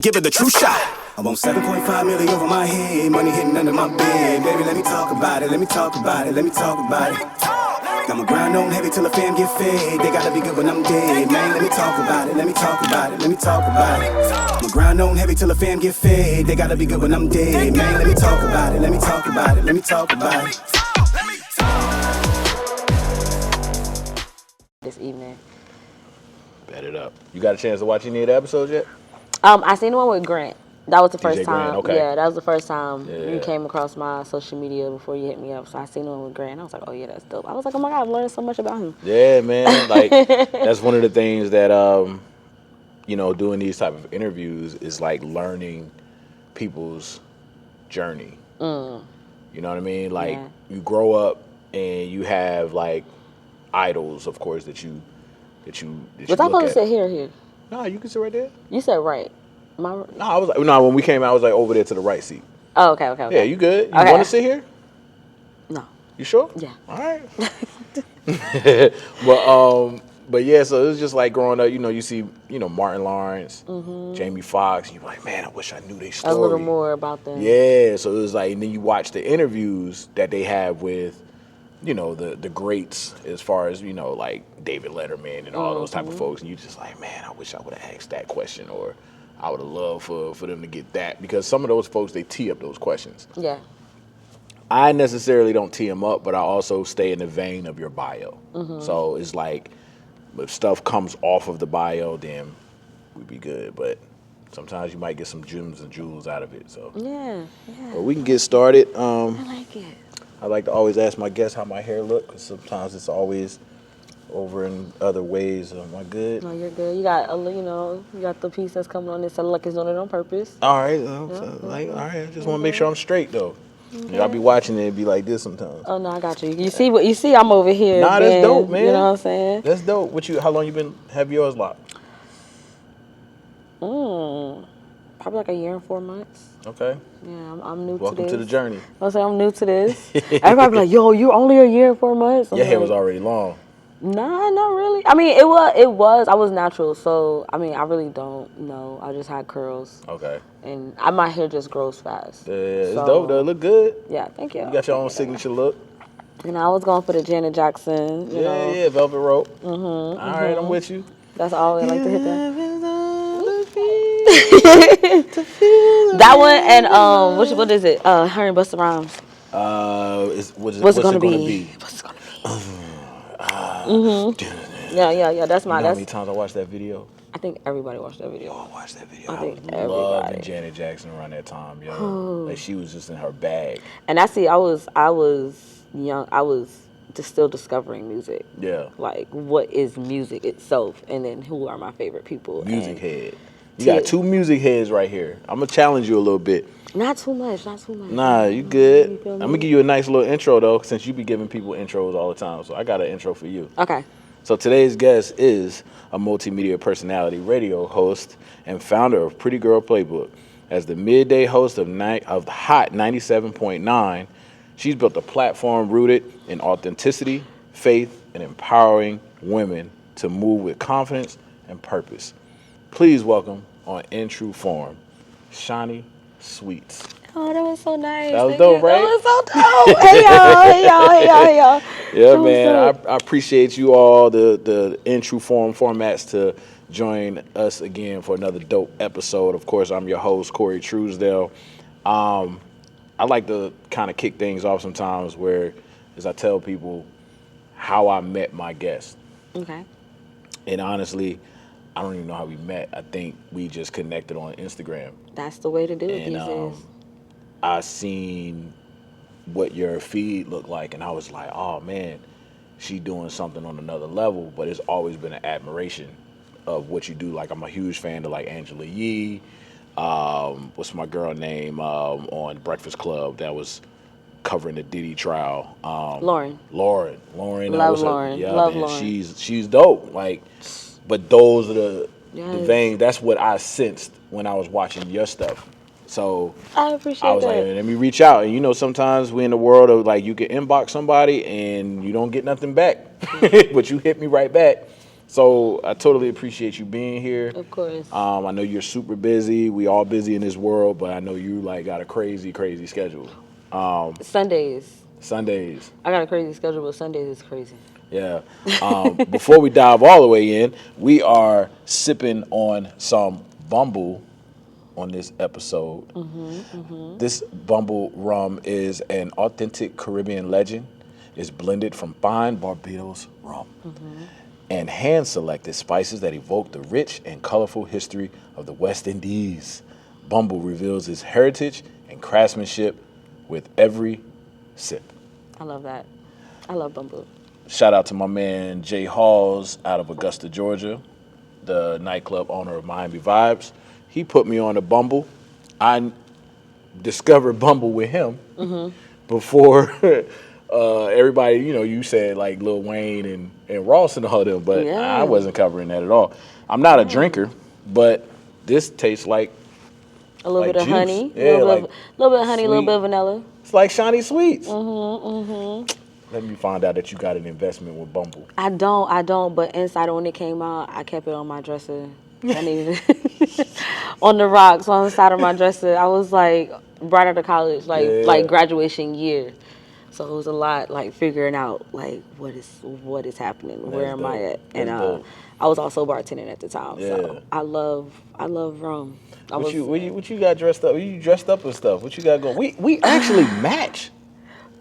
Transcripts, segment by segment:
Give it the true shot. I want 7.5 million over my head, money hitting under my bed. Baby, let me talk about it, let me talk about it, let me talk about it. I'ma grind on heavy till the fam get fed. They gotta be good when I'm dead, man. Let me talk about it, let me talk about it, let me talk about it. I'ma grind on heavy till the fam get fed. They gotta be good when I'm dead, man. Let me talk about it, let me talk about it, let me talk about it. This evening. Bet it up. You got a chance to watch any of the episodes yet? I seen the one with Grant. That was the first DJ time. Grant, okay. Yeah, that was the first time Yeah. you came across my social media before you hit me up. So I seen the one with Grant. And I was like, oh yeah, that's dope. I was like, oh my God, I'm learning so much about him. Yeah, man. Like that's one of the things that doing these type of interviews is like learning people's journey. You know what I mean? Like you grow up and you have like idols, of course, that you Was I supposed to sit here? No, you can sit right there. You said right. No, I was like, no, when we came out, I was like over there to the right seat. Oh, okay. Yeah, you good? You Okay. want to sit here? No. You sure? Yeah. All right. But yeah, so it was just like growing up, you see, Martin Lawrence, Jamie Foxx, you're like, man, I wish I knew their story. A little more about them. Yeah, so it was like, and then you watch the interviews that they have with, the greats as far as, like David Letterman and all those type of folks, and you just like, man, I wish I would have asked that question, or I would have loved for them to get that, because some of those folks, they tee up those questions. Yeah. I necessarily don't tee them up, but I also stay in the vein of your bio. So it's like, if stuff comes off of the bio, then we'd be good. But sometimes you might get some gems and jewels out of it. So Yeah. But we can get started. I like it. I like to always ask my guests how my hair look, because sometimes it's always over in other ways. Am I good? No, you're good. You got you got the piece that's coming on this. So look, it's doing it on purpose. All right. All right. I just want to make sure I'm straight though. Y'all be watching it and be like this sometimes. Oh no, I got you. You see I'm over here. Nah, that's dope, man. You know what I'm saying? That's dope. How long have yours locked? Probably like a year and 4 months. Okay. Yeah, I'm new to this. Welcome to the journey. I'll say I'm new to this. Everybody be like, yo, you're only a year and 4 months. Your hair was already long. Nah, not really. I mean, it was. I was natural, so I mean, I really don't know. I just had curls. Okay. And my hair just grows fast. Yeah, it's dope though. It look good. Yeah, thank you. You got your own signature look. And I was going for the Janet Jackson. You know. Yeah, velvet rope. All right, I'm with you. That's all I like to hit that. That one and what is it? Her and Busta Rhymes. What's it gonna be? What's it gonna be? Yeah. That's my. You know how many times I watched that video? I think everybody watched that video. Oh, I watched that video. I think I was loving everybody. Janet Jackson around that time, yo. Like she was just in her bag. And I was young. I was just still discovering music. Yeah. Like, what is music itself, and then who are my favorite people? Music head. You got two music heads right here. I'm gonna challenge you a little bit. Not too much. Nah, you good. I'm gonna give you a nice little intro though, since you be giving people intros all the time. So I got an intro for you. Okay. So today's guest is a multimedia personality, radio host, and founder of Pretty Girl Playbook. As the midday host of Hot 97.9, she's built a platform rooted in authenticity, faith, and empowering women to move with confidence and purpose. Please welcome on In True Form, Shani Sweets. Oh, that was so nice. That was dope, right? That was so dope. Hey y'all. Yeah, man. I appreciate you all, the In True Form formats, to join us again for another dope episode. Of course, I'm your host, Corey Truesdale. I like to kind of kick things off sometimes as I tell people how I met my guest. Okay. And honestly, I don't even know how we met. I think we just connected on Instagram. That's the way to do it these days. I seen what your feed looked like, and I was like, oh man, she doing something on another level. But it's always been an admiration of what you do. Like, I'm a huge fan of like Angela Yee. What's my girl name on Breakfast Club that was covering the Diddy trial? Lauren. Love Lauren. Yeah, Love man, Lauren. She's dope. Like, but those are the Yes. veins. That's what I sensed when I was watching your stuff. So I appreciate I was that. like, let me reach out. And sometimes we in the world of like, you can inbox somebody and you don't get nothing back, but you hit me right back. So I totally appreciate you being here. Of course. I know you're super busy. We all busy in this world, but I know you like got a crazy, crazy schedule. Sundays. Sundays. I got a crazy schedule, but Sundays is crazy. Yeah. Before we dive all the way in, we are sipping on some Bumble on this episode. This Bumble rum is an authentic Caribbean legend. It's blended from fine Barbados rum and hand-selected spices that evoke the rich and colorful history of the West Indies. Bumble reveals its heritage and craftsmanship with every sip. I love that. I love Bumble. Shout out to my man Jay Halls out of Augusta, Georgia, the nightclub owner of Miami Vibes. He put me on a Bumble. I discovered Bumble with him before everybody, you said like Lil Wayne and Ross and all them, but Yeah. I wasn't covering that at all. I'm not a drinker, but this tastes like A little like bit of juice. honey. Yeah, a like little bit of honey, a little sweet. bit of vanilla. it's like Shani Sweets. Let me find out that you got an investment with Bumble. I don't, but inside when it came out, I kept it on my dresser. I needed on the rocks on the side of my dresser. I was like right out of college, like graduation year. So it was a lot like figuring out like what is happening, where am I at? And I was also bartending at the time. So I love rum. What you got dressed up? You dressed up and stuff. What you got going? We actually match.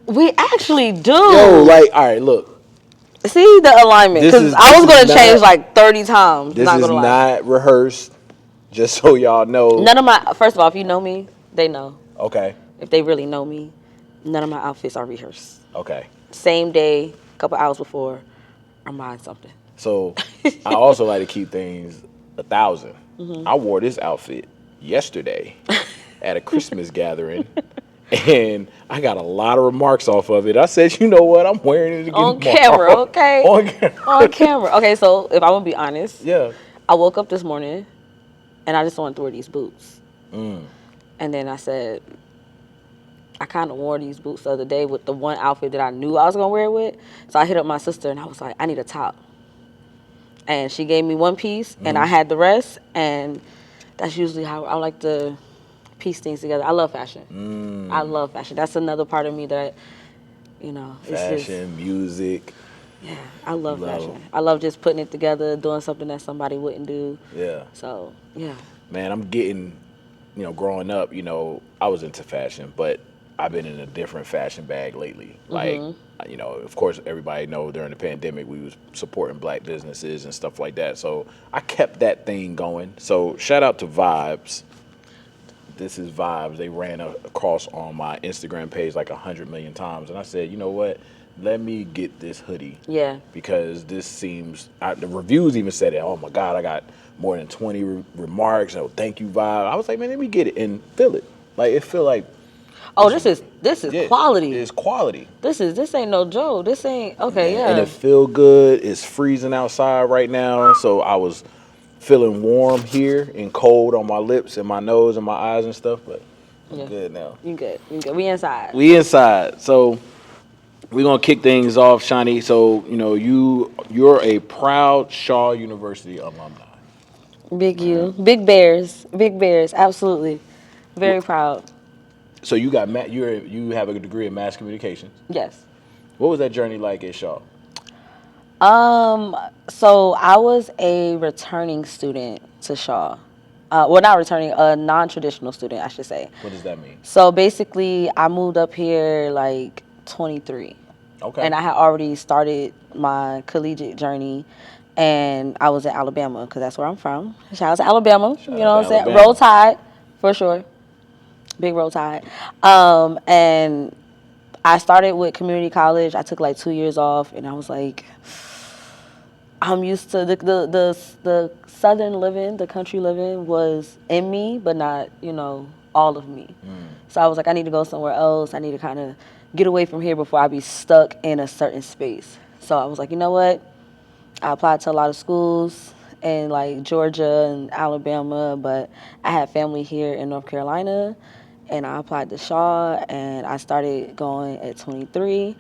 We actually do. Yo, like, all right, look. See the alignment, because I was going to change like 30 times. This not is gonna lie. not rehearsed, just so y'all know. None of my, first of all, if you know me, they know. Okay. If they really know me, none of my outfits are rehearsed. Okay. Same day, a couple hours before, I'm buying something. So, I also like to keep things 1,000. I wore this outfit yesterday at a Christmas gathering. And I got a lot of remarks off of it. I said, you know what? I'm wearing it again On tomorrow. camera, okay? On camera. On camera. Okay, so if I'm going to be honest, Yeah. I woke up this morning and I just wanted to wear these boots. And then I said, I kind of wore these boots the other day with the one outfit that I knew I was going to wear it with. So I hit up my sister and I was like, I need a top. And she gave me one piece and I had the rest. And that's usually how I like to piece things together. I love fashion. I love fashion. That's another part of me that, it's Fashion, music. Yeah, I love fashion. I love just putting it together, doing something that somebody wouldn't do. Yeah. So, yeah. Man, I'm getting, growing up, I was into fashion, but I've been in a different fashion bag lately. Like, of course, everybody know during the pandemic we was supporting black businesses and stuff like that. So I kept that thing going. So shout out to Vibes. This is Vibes. They ran across on my Instagram page like 100 million times. And I said, you know what? Let me get this hoodie. Yeah. Because this seems, the reviews even said it. Oh my God, I got more than 20 remarks. Oh, thank you, Vibe. I was like, man, let me get it and feel it. Like, it feel like. Oh, this is quality. It's quality. This ain't no joke. This ain't, okay, yeah. And it feel good. It's freezing outside right now. So I was feeling warm here and cold on my lips and my nose and my eyes and stuff, but I'm good now. You good. We inside. We inside. So we're gonna kick things off, Shani. So, you're a proud Shaw University alumni. Big Bears, absolutely. Very proud. So you got you have a degree in mass communications. Yes. What was that journey like at Shaw? So I was a returning student to Shaw. Well, not returning, a non-traditional student, I should say. What does that mean? So basically, I moved up here like 23. Okay. And I had already started my collegiate journey, and I was in Alabama because that's where I'm from. Shout out to Alabama. You know what I'm saying? Roll Tide, for sure. Big Roll Tide. And I started with community college. I took like 2 years off, and I was like, I'm used to the southern living, the country living was in me, but not, all of me. So I was like, I need to go somewhere else. I need to kind of get away from here before I be stuck in a certain space. So I was like, you know what? I applied to a lot of schools in like Georgia and Alabama, but I had family here in North Carolina, and I applied to Shaw, and I started going at 23.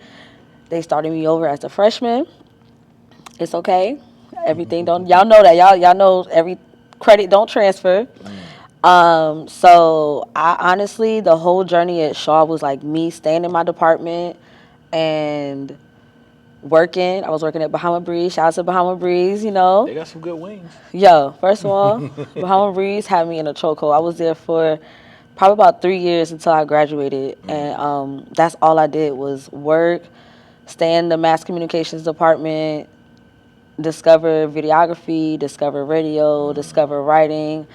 They started me over as a freshman. It's okay. Everything don't y'all know that y'all know every credit don't transfer. So I honestly, the whole journey at Shaw was like me staying in my department and working. I was working at Bahama Breeze. Shout out to Bahama Breeze, you know. They got some good wings. Yo, first of all, Bahama Breeze had me in a chokehold. I was there for probably about 3 years until I graduated, and that's all I did was work, stay in the mass communications department, discover videography, discover radio, discover writing,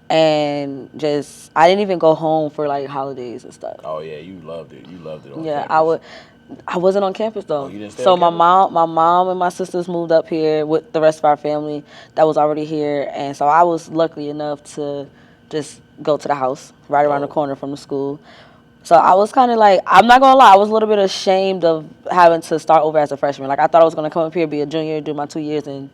and just I didn't even go home for like holidays and stuff. Oh yeah, you loved it. You loved it on Yeah, campus. I wasn't on campus though. Oh, you didn't stay So on campus? my mom and my sisters moved up here with the rest of our family that was already here, and so I was lucky enough to just go to the house right around the Oh. corner from the school. So I was kind of like, I'm not gonna lie, I was a little bit ashamed of having to start over as a freshman. Like I thought I was gonna come up here, be a junior, do my 2 years, and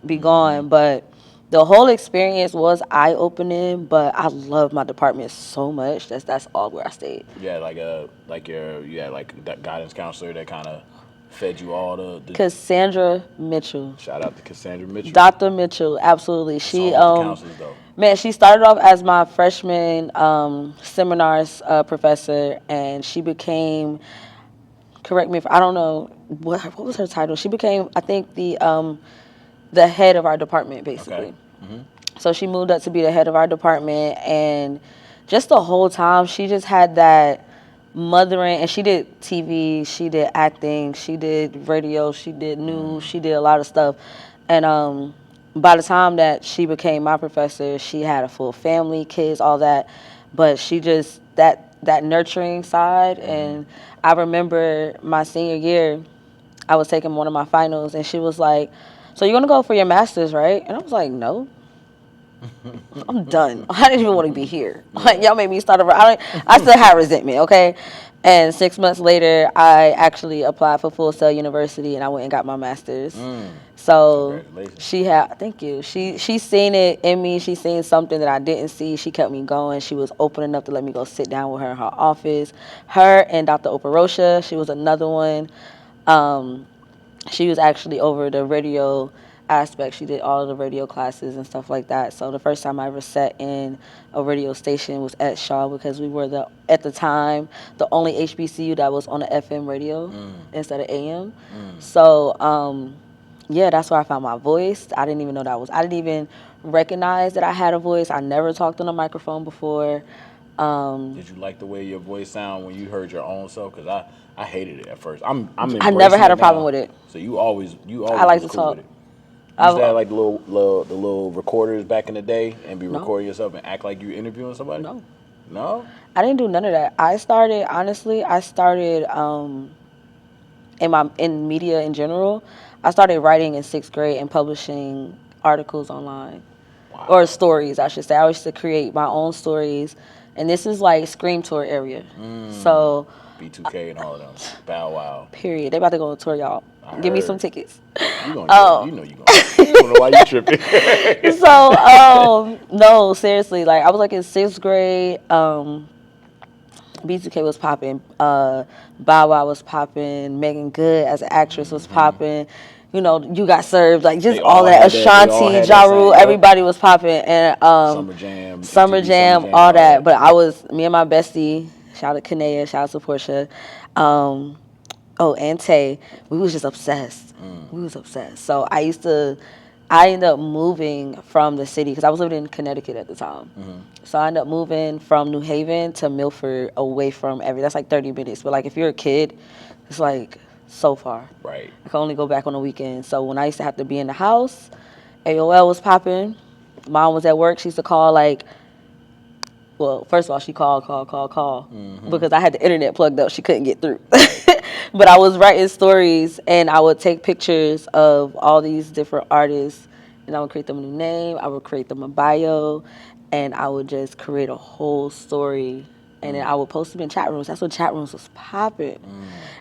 be gone. But the whole experience was eye opening. But I love my department so much. That's all where I stayed. Yeah, you had like that guidance counselor that kind of fed you all the. Cassandra Mitchell. Shout out to Cassandra Mitchell. Dr. Mitchell, absolutely. She What's all with the counselors though? man, she started off as my freshman seminars professor, and she became, correct me if I don't know what was her title. She became, I think, the head of our department basically. Okay. So she moved up to be the head of our department, and just the whole time she just had that mothering, and she did TV, she did acting, she did radio, she did news, she did a lot of stuff. And by the time that she became my professor, she had a full family, kids, all that. But she just that nurturing side. And I remember my senior year, I was taking one of my finals, and she was like, "So you're gonna go for your master's, right?" And I was like, "No, I'm done. I didn't even want to be here. Like y'all made me start over. I still have resentment, okay?" And 6 months later, I actually applied for Full Sail University, and I went and got my master's. So Congratulations. thank you. She seen it in me. She seen something that I didn't see. She kept me going. She was open enough to let me go sit down with her in her office. Her and Dr. Oprah, she was another one. She was actually over the radio aspect. She did all of the radio classes and stuff like that. So the first time I ever sat in a radio station was at Shaw, because we were at the time the only HBCU that was on the FM radio instead of AM. So yeah, that's where I found my voice. I didn't even know I didn't even recognize that I had a voice. I never talked on a microphone before. Did you like the way your voice sound when you heard your own self? Because I hated it at first. I never had a problem with it. So you always I like was to cool talk. with it. You used to have like the little recorders back in the day and be recording yourself and act like you interviewing somebody? No? I didn't do none of that. I started in media in general. I started writing in 6th grade and publishing articles online. Wow. Or stories, I should say. I used to create my own stories, and this is like Scream Tour area. So B2K and all of them. Bow Wow. period. They about to go on tour, y'all. Give me some tickets. You know you going. I don't know why you tripping. So no, seriously, like I was like in 6th grade. B2K was popping. Bow Wow was popping. Megan Good as an actress was popping. You know, You Got Served, like just all that. Ashanti, Ja Rule, everybody was popping. And Summer Jam, all that. But me and my bestie, shout out to Kanea, shout out to Portia, and Tay, we was just obsessed. We was obsessed. So I ended up moving from the city, because I was living in Connecticut at the time. So I ended up moving from New Haven to Milford, away from that's like 30 minutes. But like if you're a kid, it's like so far. Right. I can only go back on the weekend. So when I used to have to be in the house, AOL was popping. Mom was at work. She used to call first of all, she called, because I had the internet plugged up. She couldn't get through. But I was writing stories, and I would take pictures of all these different artists, and I would create them a new name. I would create them a bio, and I would just create a whole story. And then I would post them in chat rooms. That's when chat rooms was popping.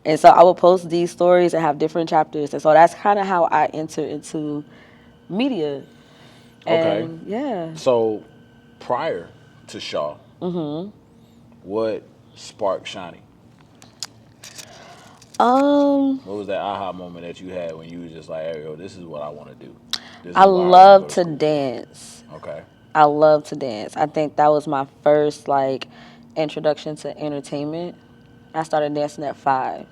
And so I would post these stories and have different chapters. And so that's kind of how I entered into media. Okay. And yeah. So prior to Shaw, what sparked Shani? What was that aha moment that you had when you was just like, hey, yo, this is what I want to do? This I is what I wanna love go to school for. dance. Okay. I love to dance. I think that was my first like introduction to entertainment. I started dancing at 5.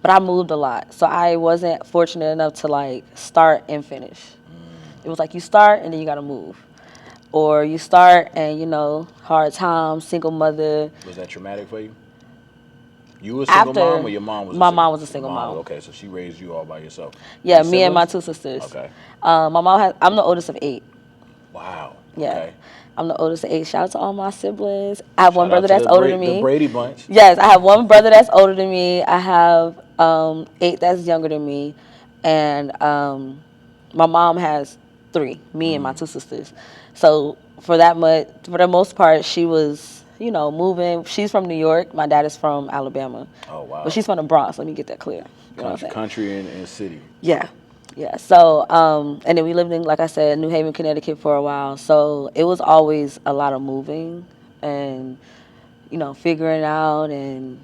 But I moved a lot. So I wasn't fortunate enough to like start and finish. It was like you start and then you gotta move. Or you start and hard times, single mother. Was that traumatic for you? You a single mom After or your mom was a my single? mom was a Your single mom was mom. okay, so she raised you all by yourself. Yeah, Any me and my siblings? 2 sisters. Okay. My mom has. I'm the oldest of 8. Wow. Yeah. Okay. I'm the oldest of 8. Shout out to all my siblings. I have one Shout out brother to that's older than the me. Brady bunch. Yes, I have one brother that's older than me. I have 8 that's younger than me, and my mom has 3. Me and my 2 sisters. So for the most part, she was moving. She's from New York. My dad is from Alabama. Oh wow. But she's from the Bronx. Let me get that clear. You know what I'm saying? Country and city. Yeah. Yeah. So, and then we lived in, like I said, New Haven, Connecticut for a while. So it was always a lot of moving and, figuring out and,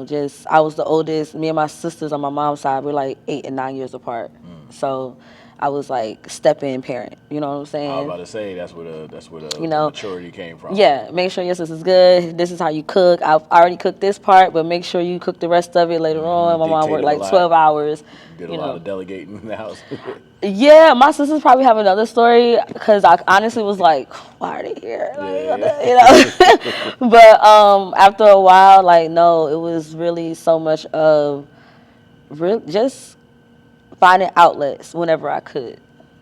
just, I was the oldest. Me and my sisters on my mom's side, we're like 8 and 9 years apart. So I was like step-in parent. You know what I'm saying? I was about to say that's where the maturity came from. Yeah, make sure your sister's good. This is how you cook. I've already cooked this part, but make sure you cook the rest of it later on. My mom worked like 12 hours. Did a lot of delegating in the house. Yeah, my sisters probably have another story because I honestly was like, why are they here? But after a while, like, no, it was really so much of just finding outlets whenever I could.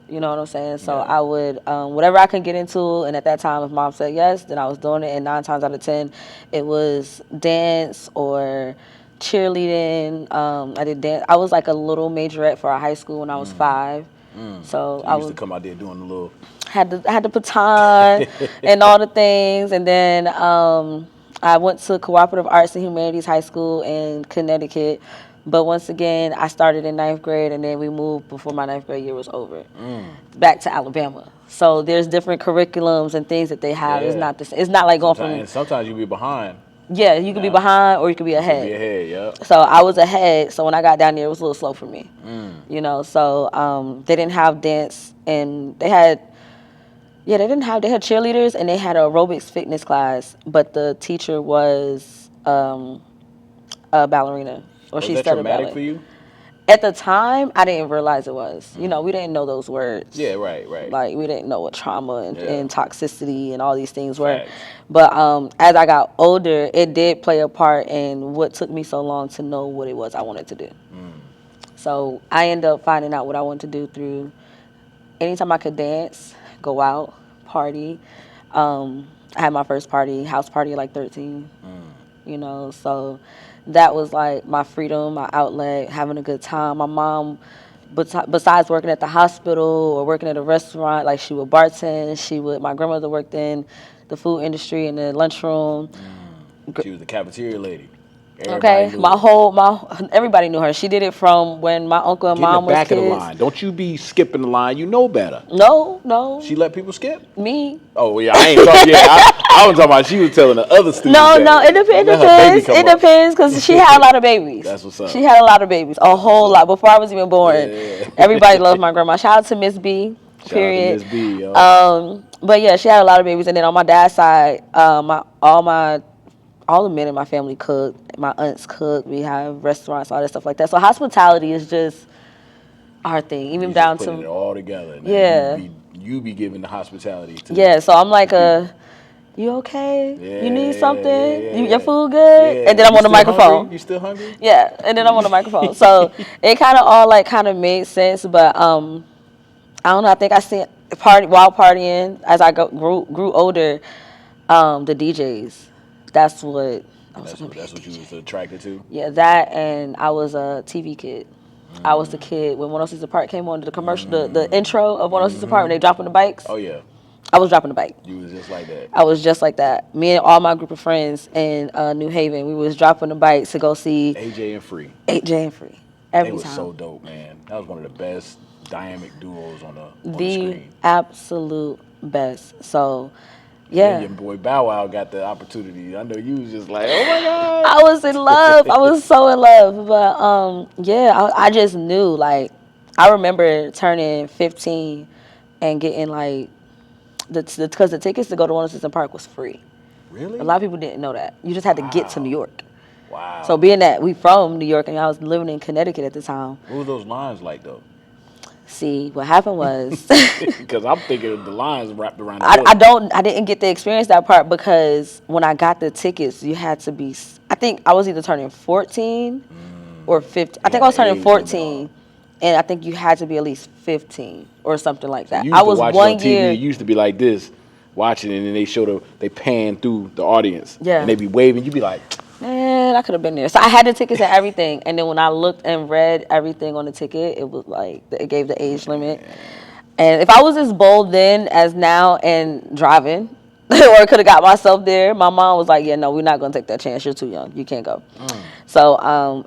You know what I'm saying? So I would, whatever I could get into, and at that time, if mom said yes, then I was doing it. And 9 times out of 10, it was dance or cheerleading. I did dance. I was like a little majorette for a high school when I was 5. So I used to come out there doing the little. Had the baton and all the things, and then I went to Cooperative Arts and Humanities High School in Connecticut. But once again, I started in 9th grade, and then we moved before my 9th grade year was over, back to Alabama. So there's different curriculums and things that they have. Yeah. It's not the same. It's not like going from. And sometimes you be behind. Yeah, you could be behind or you could be ahead. You could be ahead, yeah. So I was ahead. So when I got down there, it was a little slow for me. So they didn't have dance, and they had. Yeah, they had cheerleaders and they had an aerobics fitness class, but the teacher was a ballerina, or she Was that studied traumatic ballet. for you? At the time, I didn't realize it was. We didn't know those words. Yeah, right. Like, we didn't know what trauma and toxicity and all these things were. Facts. But as I got older, it did play a part in what took me so long to know what it was I wanted to do. So I ended up finding out what I wanted to do through anytime I could dance, go out, party. I had my first house party at like 13. So that was like my freedom, my outlet, having a good time. My mom, besides working at the hospital or working at a restaurant, like she would bartend. My grandmother worked in the food industry in the lunchroom. She was the cafeteria lady. Okay, everybody knew her. She did it from when my uncle and mom was kids. Get in the back of the line. Don't you be skipping the line. You know better. No. She let people skip? Me. Oh, yeah, I ain't talking. Yeah, I was talking about she was telling the other students. No, it depends. It depends because she had a lot of babies. That's what's up. She had a lot of babies, a whole lot before I was even born. Yeah. Everybody loved my grandma. Shout out to Miss B. Period. Shout out to Miss B, yo. But yeah, she had a lot of babies, and then on my dad's side, all the men in my family cook. My aunts cook. We have restaurants, all that stuff like that. So hospitality is just our thing, even down to it all together. Yeah. You be giving the hospitality to. Yeah. So I'm like you okay? Yeah, You need something? yeah. Your food good? Yeah. And then I'm on the microphone. Hungry? You still hungry? Yeah, and then I'm on the microphone. So it kind of all made sense, but I don't know. I think I seen while partying as I grew older. The DJs, that's what you was attracted to. Yeah, that, and I was a TV kid. I was the kid when 106 Apart came on, the commercial, the intro of 106 Apart when they dropping the bikes. Oh yeah. I was dropping the bike. You was just like that. I was just like that. Me and all my group of friends in New Haven, we was dropping the bikes to go see AJ and Free. Every they was time. so dope, man. That was one of the best dynamic duos on the screen. Absolute best. So Yeah. Your boy Bow Wow got the opportunity. I know you was just like, oh my God. I was in love. I was so in love. But yeah, I just knew. Like, I remember turning 15 and getting like because the tickets to go to 106 Park was free. Really? A lot of people didn't know that. You just had to get to New York. Wow. So being that we from New York and I was living in Connecticut at the time. What were those lines like though? See, what happened was Because I'm thinking of the lines wrapped around the building. I didn't get to experience that part because when I got the tickets, you had to be. I think I was either turning 14 or 15. I think I was turning 14, and I think you had to be at least 15 or something like that. You I used to was watch it 1 on TV. year. It used to be like this, watching it, and then they pan through the audience. Yeah. And they be waving. You be like, Man, I could have been there. So I had the tickets and everything, and then when I looked and read everything on the ticket, it was like it gave the age limit. And if I was as bold then as now and driving, or could have got myself there, my mom was like, "Yeah, no, we're not gonna take that chance. You're too young. You can't go." So,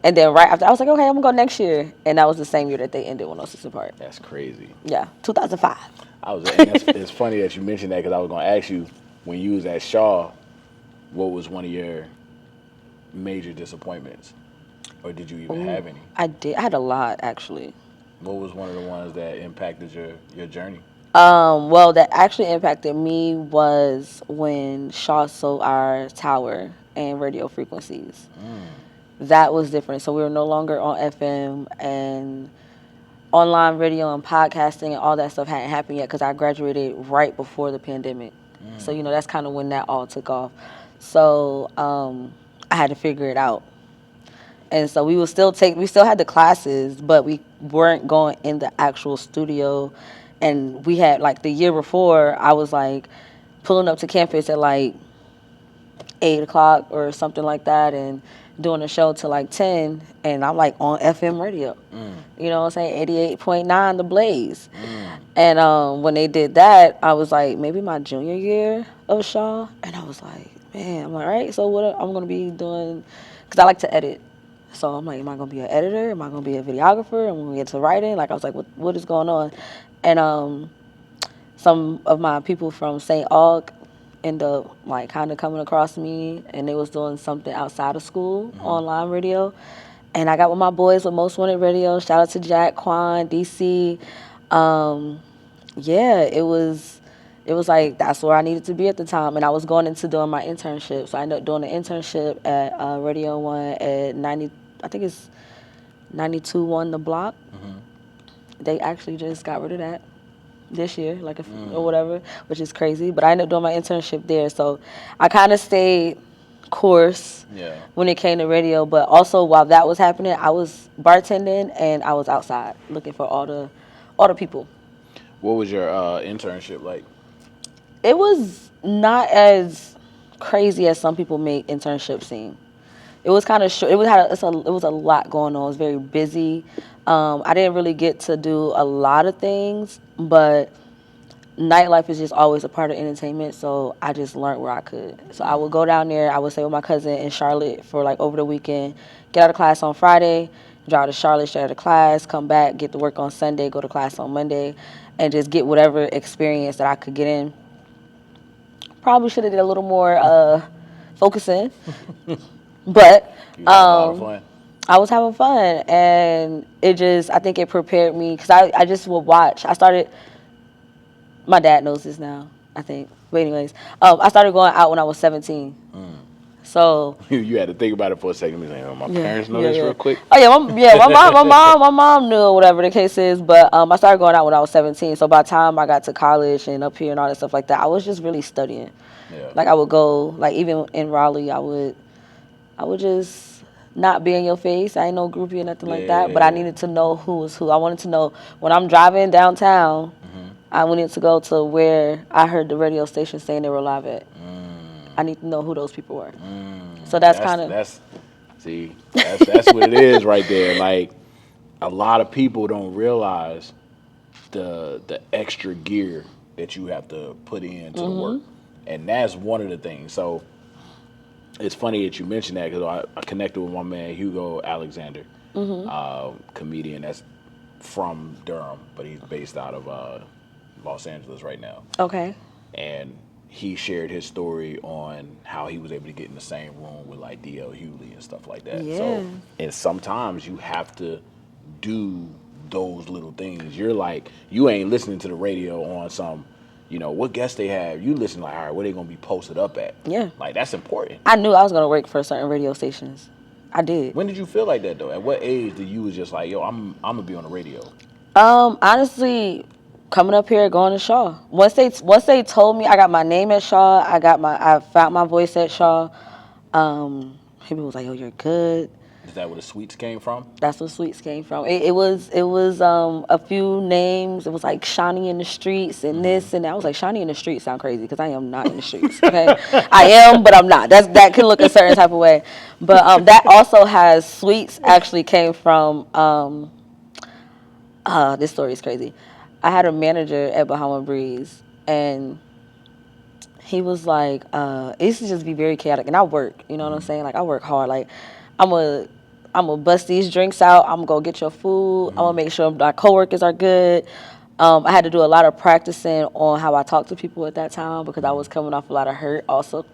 and then right after, I was like, "Okay, I'm gonna go next year," and that was the same year that they ended 106 Park. That's crazy. Yeah, 2005. It's funny that you mentioned that because I was gonna ask you when you was at Shaw, what was one of your major disappointments, or did you even have any? I did. I had a lot actually. What was one of the ones that impacted your journey? Well, that actually impacted me was when Shaw sold our tower and radio frequencies. That was different. So we were no longer on FM, and online radio and podcasting and all that stuff hadn't happened yet because I graduated right before the pandemic. So, that's kind of when that all took off. So I had to figure it out. And so we still had the classes, but we weren't going in the actual studio. And we had, like, the year before, I was, like, pulling up to campus at, like, 8 o'clock or something like that and doing a show till, like, 10. And I'm, like, on FM radio. You know what I'm saying? 88.9 The Blaze. And when they did that, I was, like, maybe my junior year of Shaw. And I was like, man, I'm like, all right, so what I'm going to be doing? Because I like to edit. So I'm like, am I going to be an editor? Am I going to be a videographer? Am I going to get to writing? Like, I was like, what is going on? And some of my people from St. Aug ended up, like, kind of coming across me, and they was doing something outside of school, online radio. And I got with my boys with Most Wanted Radio. Shout out to Jack, Quan, DC. Yeah, it was like that's where I needed to be at the time, and I was going into doing my internship. So I ended up doing an internship at Radio One at 90. I think it's 92.1 The Block. They actually just got rid of that this year, like or whatever, which is crazy. But I ended up doing my internship there, so I kind of stayed course when it came to radio. But also while that was happening, I was bartending and I was outside looking for all the people. What was your internship like? It was not as crazy as some people make internships seem. It was kind of short. It was a lot going on. It was very busy. I didn't really get to do a lot of things, but nightlife is just always a part of entertainment, so I just learned where I could. So I would go down there. I would stay with my cousin in Charlotte for, like, over the weekend, get out of class on Friday, drive to Charlotte, straight out of class, come back, get to work on Sunday, go to class on Monday, and just get whatever experience that I could get in. Probably should have did a little more focusing, but You had a lot of fun. I was having fun, and I think it prepared me because I just would watch. My dad knows this now, I think. But anyways, I started going out when I was 17. So You had to think about it for a second. My parents know this real quick. Oh yeah, my mom knew, or whatever the case is. But I started going out when I was 17. So by the time I got to college and up here and all that stuff like that, I was just really studying. Yeah. Like, I would go, like, even in Raleigh, I would just not be in your face. I ain't no groupie or nothing like that. But I needed to know who was who. I wanted to know when I'm driving downtown. I wanted to go to where I heard the radio station saying they were live at. I need to know who those people were. So that's what it is right there. Like, a lot of people don't realize the extra gear that you have to put into the work, and that's one of the things. So it's funny that you mentioned that because I connected with my man Hugo Alexander, comedian that's from Durham, but he's based out of Los Angeles right now. Okay. And he shared his story on how he was able to get in the same room with like D.L. Hughley and stuff like that. Yeah. So, and sometimes you have to do those little things. You're like, you ain't listening to the radio on some, what guests they have. You listen like, all right, where they gonna be posted up at? Yeah. Like, that's important. I knew I was gonna work for certain radio stations. I did. When did you feel like that though? At what age did you was just like, yo, I'm gonna be on the radio? Honestly, coming up here, going to Shaw. Once they told me I got my name at Shaw, I found my voice at Shaw. People was like, "Oh, you're good." Is that where the Sweets came from? That's where Sweets came from. It was a few names. It was like Shani in the streets and this and that. I was like, Shani in the streets sound crazy because I am not in the streets. Okay, I am, but I'm not. That can look a certain type of way. But that also has Sweets actually came from. This story is crazy. I had a manager at Bahama Breeze, and he was like, it used to just be very chaotic. And I work, you know what I'm saying? Like, I work hard. Like, I'm gonna bust these drinks out. I'm gonna go get your food. I'm gonna make sure my coworkers are good. I had to do a lot of practicing on how I talk to people at that time because I was coming off a lot of hurt also.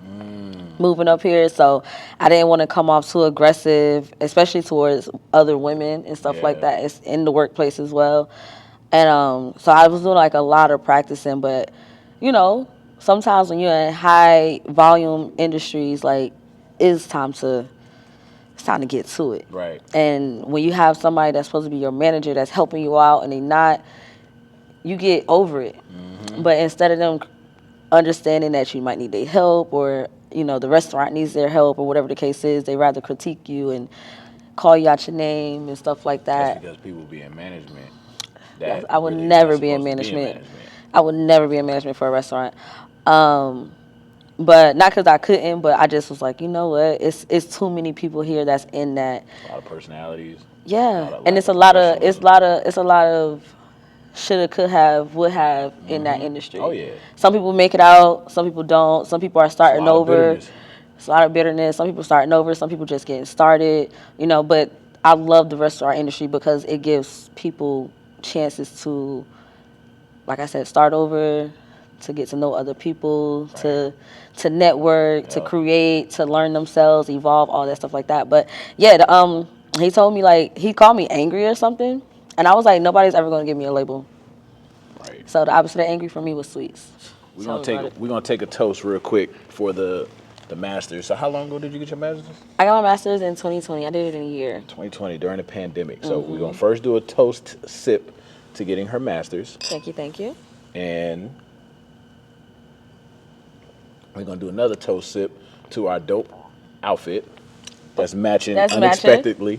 Moving up here, so I didn't want to come off too aggressive, especially towards other women and stuff like that. It's in the workplace as well, and so I was doing like a lot of practicing. But sometimes when you're in high volume industries, like it's time to get to it. Right. And when you have somebody that's supposed to be your manager that's helping you out and they not, you get over it. But instead of them understanding that you might need their help or the restaurant needs their help or whatever the case is, they rather critique you and call you out your name and stuff like that. That's because people be in management. I would never be in management. I would never be in management for a restaurant. But not because I couldn't, but I just was like, you know what? It's too many people here that's in that. A lot of personalities. Yeah, and it's a lot of shoulda, could have, would have in that industry. Oh yeah. Some people make it out, some people don't. Some people are starting over. It's a lot of bitterness. Some people starting over. Some people just getting started. But I love the restaurant industry because it gives people chances to, like I said, start over, to get to know other people, to network, to create, to learn themselves, evolve, all that stuff like that. But yeah, he told me like he called me angry or something. And I was like, nobody's ever going to give me a label. Right. So the opposite of angry for me was Sweets. We're gonna take a toast real quick for the Masters. So how long ago did you get your Masters? I got my Masters in 2020. I did it in a year. 2020, during the pandemic. So we're going to first do a toast sip to getting her Masters. Thank you. And we're going to do another toast sip to our dope outfit that's matching unexpectedly.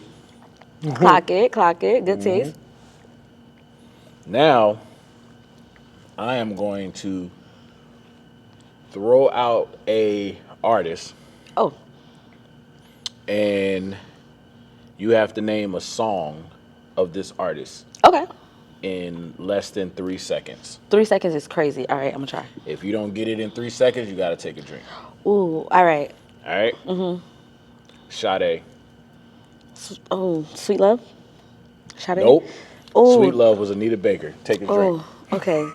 Clock it. Good taste. Now, I am going to throw out a artist. Oh. And you have to name a song of this artist. Okay. In less than 3 seconds. 3 seconds is crazy. All right, I'm going to try. If you don't get it in 3 seconds, you got to take a drink. Ooh, all right. All right? Sade. Oh, Sweet Love? Sade? Nope. Ooh. Sweet Love was Anita Baker. Take a drink. Oh, okay.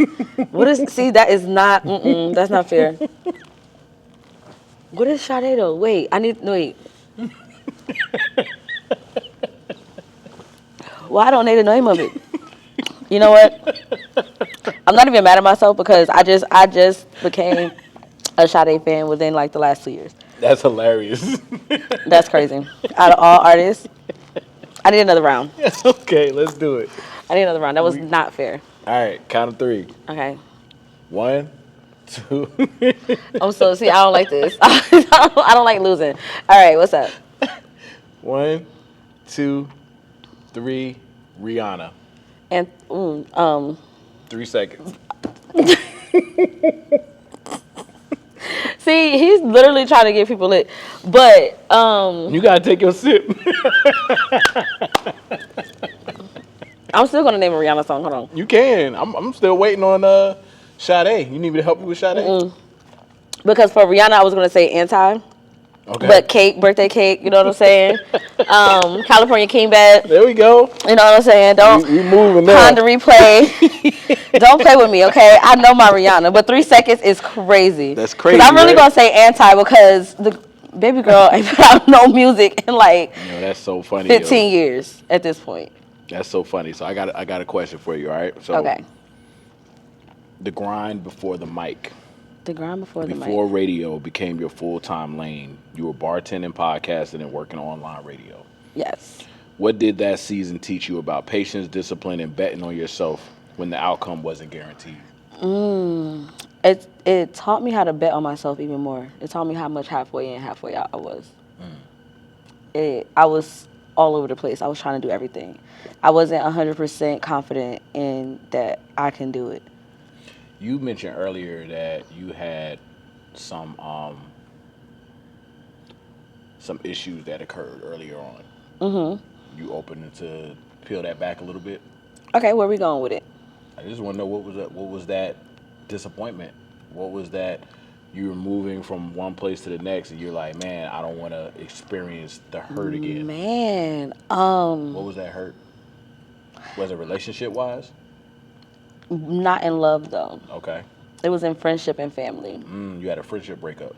That is not, that's not fair. What is Sade though? Wait. Well, I don't know the name of it. You know what? I'm not even mad at myself because I just became a Sade fan within like the last 2 years. That's hilarious. That's crazy. Out of all artists, I need another round. Okay, let's do it. I need another round. That was not fair. All right, count of 3. Okay. 1, 2. I don't like this. I don't like losing. All right, what's up? 1, 2, 3. Rihanna. And 3 seconds. See, he's literally trying to get people lit. But you gotta take your sip. I'm still gonna name a Rihanna song. Hold on. You can. I'm still waiting on Sade. You need me to help you with Sade? Because for Rihanna, I was gonna say Anti. Okay. But cake, birthday cake, you know what I'm saying? California King bed. There we go. You know what I'm saying? Don't we moving now. Honda replay. Don't play with me, okay? I know my Rihanna, but 3 seconds is crazy. That's crazy. Because I'm really right? gonna say anti because the baby girl ain't put out no music in like That's so funny. 15 years at this point. That's so funny. So I got a question for you. All right. So Okay. the grind before the mic. The grind before the mic. Before radio became your full-time lane, you were bartending, podcasting, and working online radio. Yes. What did that season teach you about patience, discipline, and betting on yourself when the outcome wasn't guaranteed? It taught me how to bet on myself even more. It taught me how much halfway in, halfway out I was. I was all over the place. I was trying to do everything. I wasn't 100% confident in that I can do it. You mentioned earlier that you had some issues that occurred earlier on. Mm-hmm. You open to peel that back a little bit? Okay, where are we going with it? I just want to know what was that disappointment? What was that you were moving from one place to the next and you're like, man, I don't want to experience the hurt again? Man, What was that hurt? Was it relationship wise? Not in love though. Okay. It was in friendship and family. You had a friendship breakup.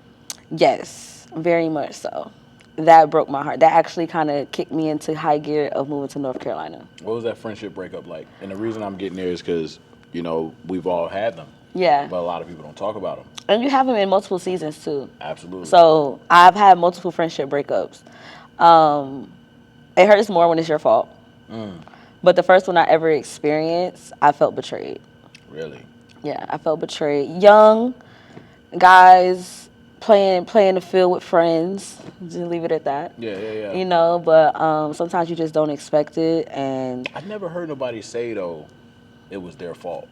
Yes, very much so. That broke my heart. That actually kind of kicked me into high gear of moving to North Carolina. What was that friendship breakup like? And the reason I'm getting there is because, we've all had them. Yeah. But a lot of people don't talk about them. And you have them in multiple seasons too. Absolutely. So I've had multiple friendship breakups. It hurts more when it's your fault. But the first one I ever experienced, I felt betrayed. Really? Yeah, I felt betrayed. Young guys playing the field with friends. Just leave it at that. Yeah. But sometimes you just don't expect it. And I've never heard nobody say, though, it was their fault.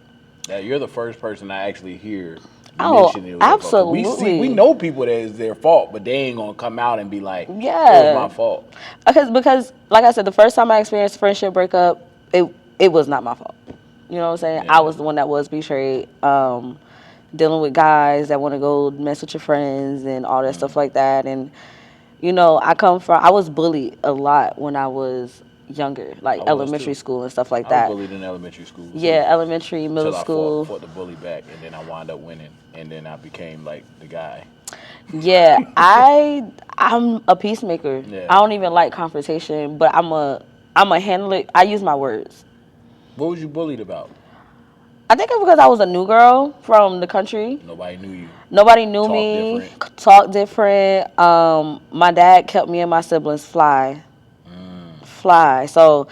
That you're the first person I actually hear mention it was absolutely. Their fault. We know people that it's their fault, but they ain't going to come out and be like, yeah, it was my fault. Because, like I said, the first time I experienced a friendship breakup, it was not my fault. You know what I'm saying? Yeah. I was the one that was betrayed. Dealing with guys that want to go mess with your friends and all that stuff like that. And, I was bullied a lot when I was younger, like elementary school and stuff like that. I was bullied in elementary school. Yeah, elementary, middle school. I fought the bully back, and then I wound up winning, and then I became, like, the guy. Yeah, I'm a peacemaker. Yeah. I don't even like confrontation, but I'm a handle it. I use my words. What was you bullied about? I think it's because I was a new girl from the country. Nobody knew you. Nobody knew me. Talk different. My dad kept me and my siblings fly. So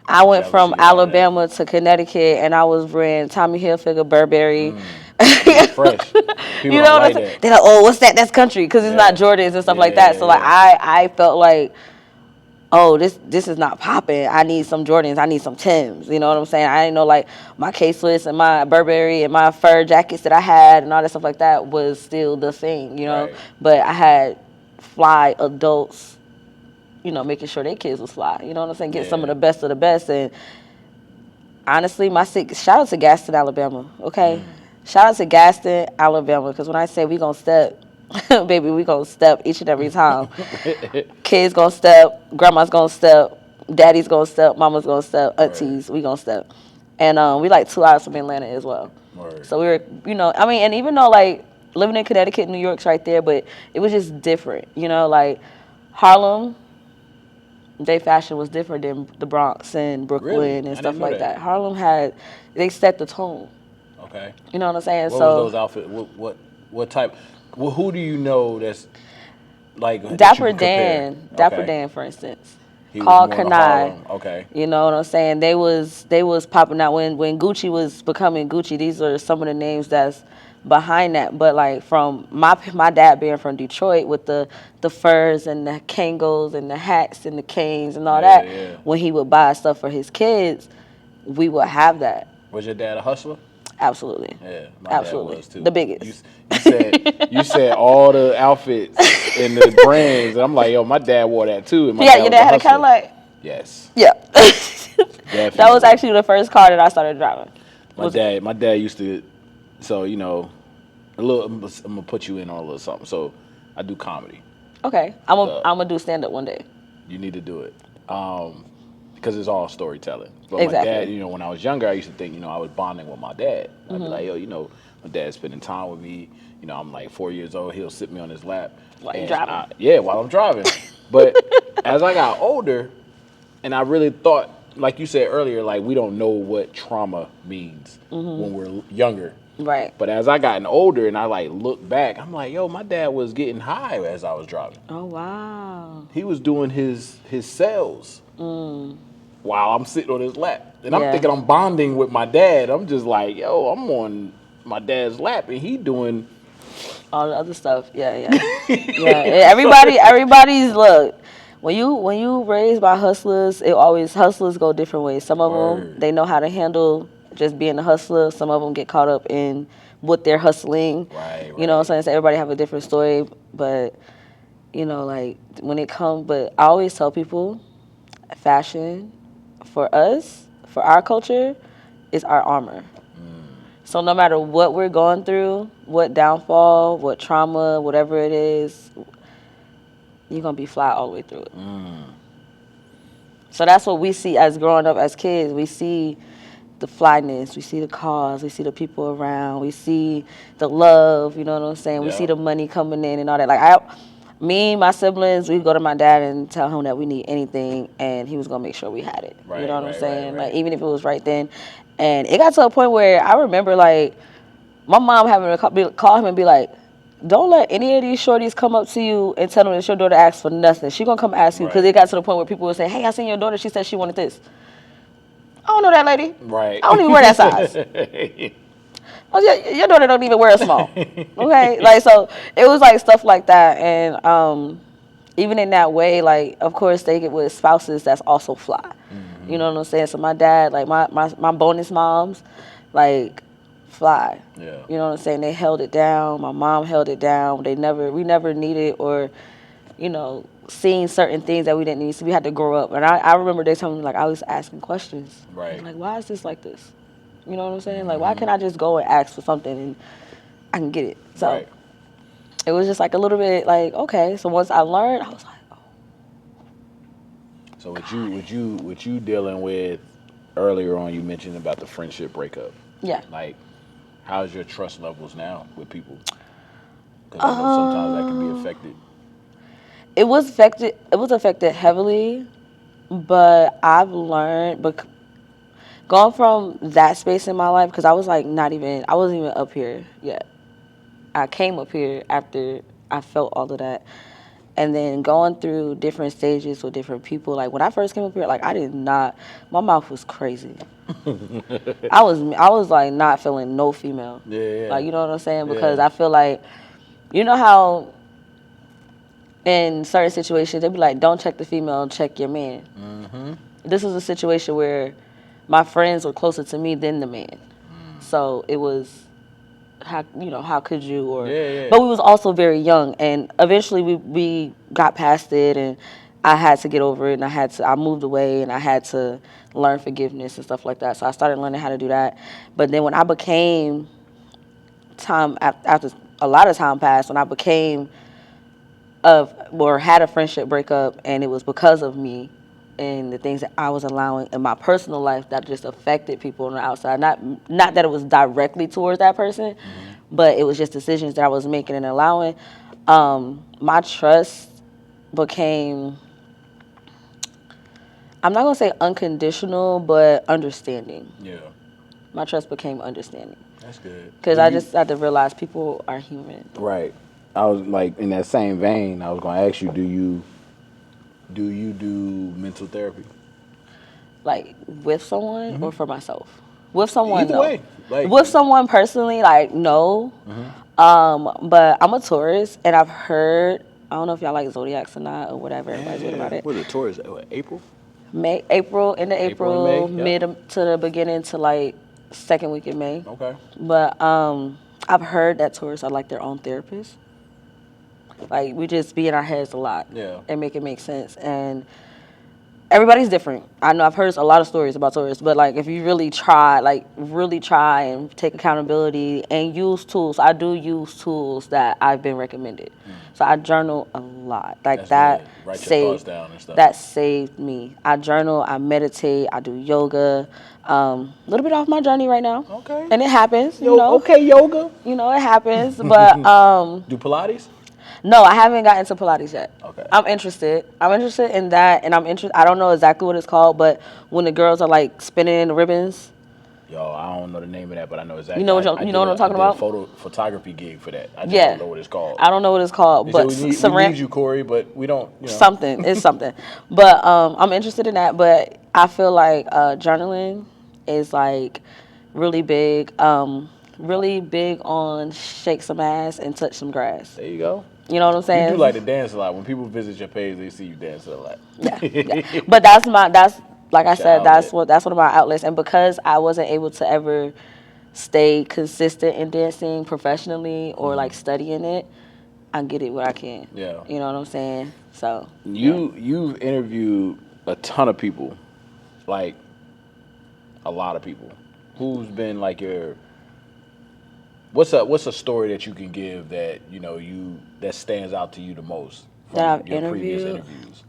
I went from Alabama to Connecticut, and I was wearing Tommy Hilfiger, Burberry. Fresh. People You know what I'm like saying? that. They're like, oh, what's that? That's country, because it's not Jordans and stuff like that. So like I felt like, oh, this is not popping. I need some Jordans. I need some Timbs. You know what I'm saying? I didn't know, like, my K-Swiss and my Burberry and my fur jackets that I had and all that stuff like that was still the thing, Right. But I had fly adults, making sure their kids was fly. You know what I'm saying? Get some of the best of the best. And honestly, shout out to Gaston, Alabama, okay? Shout out to Gaston, Alabama, because when I say we gonna step, baby, we gonna step each and every time. Kids gonna step, grandma's gonna step, daddy's gonna step, mama's gonna step, aunties, we gonna step. And we like 2 hours from Atlanta as well. Right. So we were, and even though, like, living in Connecticut, New York's right there, but it was just different, like Harlem, their fashion was different than the Bronx and Brooklyn and stuff like that. Harlem they set the tone. Okay. You know what I'm saying? What was those outfits? What type? Well, who do you know that's like Dapper Dan? Dapper Dan, for instance. Called Kanai. Okay. You know what I'm saying? They was popping out when Gucci was becoming Gucci. These are some of the names that's behind that. But like from my dad being from Detroit with the furs and the Kangos and the hats and the canes and all that. Yeah. When he would buy stuff for his kids, we would have that. Was your dad a hustler? Absolutely. Yeah, my absolutely. dad was too. The biggest. You said all the outfits and the brands, and I'm like, yo, my dad wore that too. And your dad had a Cadillac. Yes. Yeah. That was actually the first car that I started driving. My dad used to. So I'm gonna put you in on a little something. So I do comedy. Okay, I'm gonna do stand up one day. You need to do it. Because it's all storytelling. But Exactly. my dad, when I was younger, I used to think, I was bonding with my dad. I'd be like, yo, my dad's spending time with me. I'm like 4 years old. He'll sit me on his lap. While you driving? While I'm driving. But as I got older, and I really thought, like you said earlier, like we don't know what trauma means when we're younger. Right. But as I gotten older and I like look back, I'm like, yo, my dad was getting high as I was driving. Oh wow. He was doing his sales while I'm sitting on his lap. And I'm Yeah. thinking I'm bonding with my dad. I'm just like, yo, I'm on my dad's lap and he doing all the other stuff. Yeah. Everybody's look. When you raised by hustlers, hustlers go different ways. Some of them, they know how to handle just being a hustler. Some of them get caught up in what they're hustling. Right. You know what I'm saying? So everybody have a different story, but like when it comes, but I always tell people, fashion for us, for our culture, is our armor. So no matter what we're going through, what downfall, what trauma, whatever it is, you're going to be fly all the way through it. So that's what we see as growing up as kids. We see the flyness, we see the cars, we see the people around, we see the love, you know what I'm saying? We see the money coming in and all that. Like me, my siblings, we'd go to my dad and tell him that we need anything, and he was going to make sure we had it. Right, you know what I'm saying? Right. Like, even if it was right then. And it got to a point where I remember, like, my mom having to call him and be like, don't let any of these shorties come up to you and tell them that your daughter asked for nothing. She gonna come ask you, because it got to the point where people would say, hey, I seen your daughter. She said she wanted this. I don't know that lady. Right. I don't even wear that size. Your daughter don't even wear a small. Okay? Like, so it was like stuff like that. And even in that way, like, of course, they get with spouses that's also fly. You know what I'm saying? So my dad, like, my bonus moms, like, fly. Yeah. You know what I'm saying? They held it down. My mom held it down. We never needed or, seeing certain things that we didn't need. So we had to grow up. And I remember they told me, like, I was asking questions. Right. Like, why is this like this? You know what I'm saying? Like, why can't I just go and ask for something and I can get it? So it was just like a little bit like, okay. So once I learned, I was like, oh. So what you dealing with earlier on, you mentioned about the friendship breakup. Yeah. Like, how's your trust levels now with people? Because I know sometimes that can be affected. It was affected heavily, but I've learned, but going from that space in my life, because I was like I wasn't even up here yet. I came up here after I felt all of that. And then going through different stages with different people. Like, when I first came up here, like, my mouth was crazy. I was like not feeling no female. Yeah. Like, you know what I'm saying? Because I feel like, you know how in certain situations they be like, don't check the female, check your man. Mm-hmm. This was a situation where my friends were closer to me than the man. So it was, how could you? But we was also very young, and eventually we got past it, and I had to get over it, and I moved away, and I had to learn forgiveness and stuff like that. So I started learning how to do that. But then when I became, after a lot of time passed, when I became had a friendship breakup, and it was because of me and the things that I was allowing in my personal life that just affected people on the outside. Not that it was directly towards that person, but it was just decisions that I was making and allowing. My trust became, I'm not going to say unconditional, but understanding. Yeah. My trust became understanding. That's good. Because I just had to realize people are human. Right. I was like, in that same vein, I was going to ask you, do you do mental therapy? Like, with someone or for myself? With someone, Either no. way. Like, with someone personally, like, no. But I'm a Taurus, and I've heard, I don't know if y'all like zodiacs or not, or whatever. Everybody's good about it. What is a Taurus? April? End of April, May, mid to the beginning to like second week in May. Okay. But I've heard that Taurus are like their own therapists. Like, we just be in our heads a lot. Yeah. And make it make sense. And everybody's different. I know I've heard a lot of stories about tourists, but like if you really try, and take accountability and use tools. I do use tools that I've been recommended. So I journal a lot. Like That's that good. Write your thoughts saved down and stuff. that saved me. I journal, I meditate, I do yoga. A little bit off my journey right now. Okay. And it happens, Okay, yoga. it happens, but Do Pilates? no, I haven't gotten to Pilates yet. Okay. I'm interested. I'm interested in that, and I don't know exactly what it's called, but when the girls are like spinning the ribbons. Yo, I don't know the name of that, but I know exactly. You know what I'm talking about? I did a photography gig for that. I just Yeah. don't know what it's called. I don't know what it's called, They but said we need you, Corey, but we don't. Something. It's something. But I'm interested in that. But I feel like journaling is like really big. Really big on shake some ass and touch some grass. There you go. You know what I'm saying? You do like to dance a lot. When people visit your page, they see you dancing a lot. Yeah. But that's like I said, That's that's one of my outlets. And because I wasn't able to ever stay consistent in dancing professionally or like studying it, I get it where I can. Yeah. You know what I'm saying? So You've interviewed a ton of people, like a lot of people. Who's been like your what's a story that you can give that that stands out to you the most from that I've your previous interviewed? interviews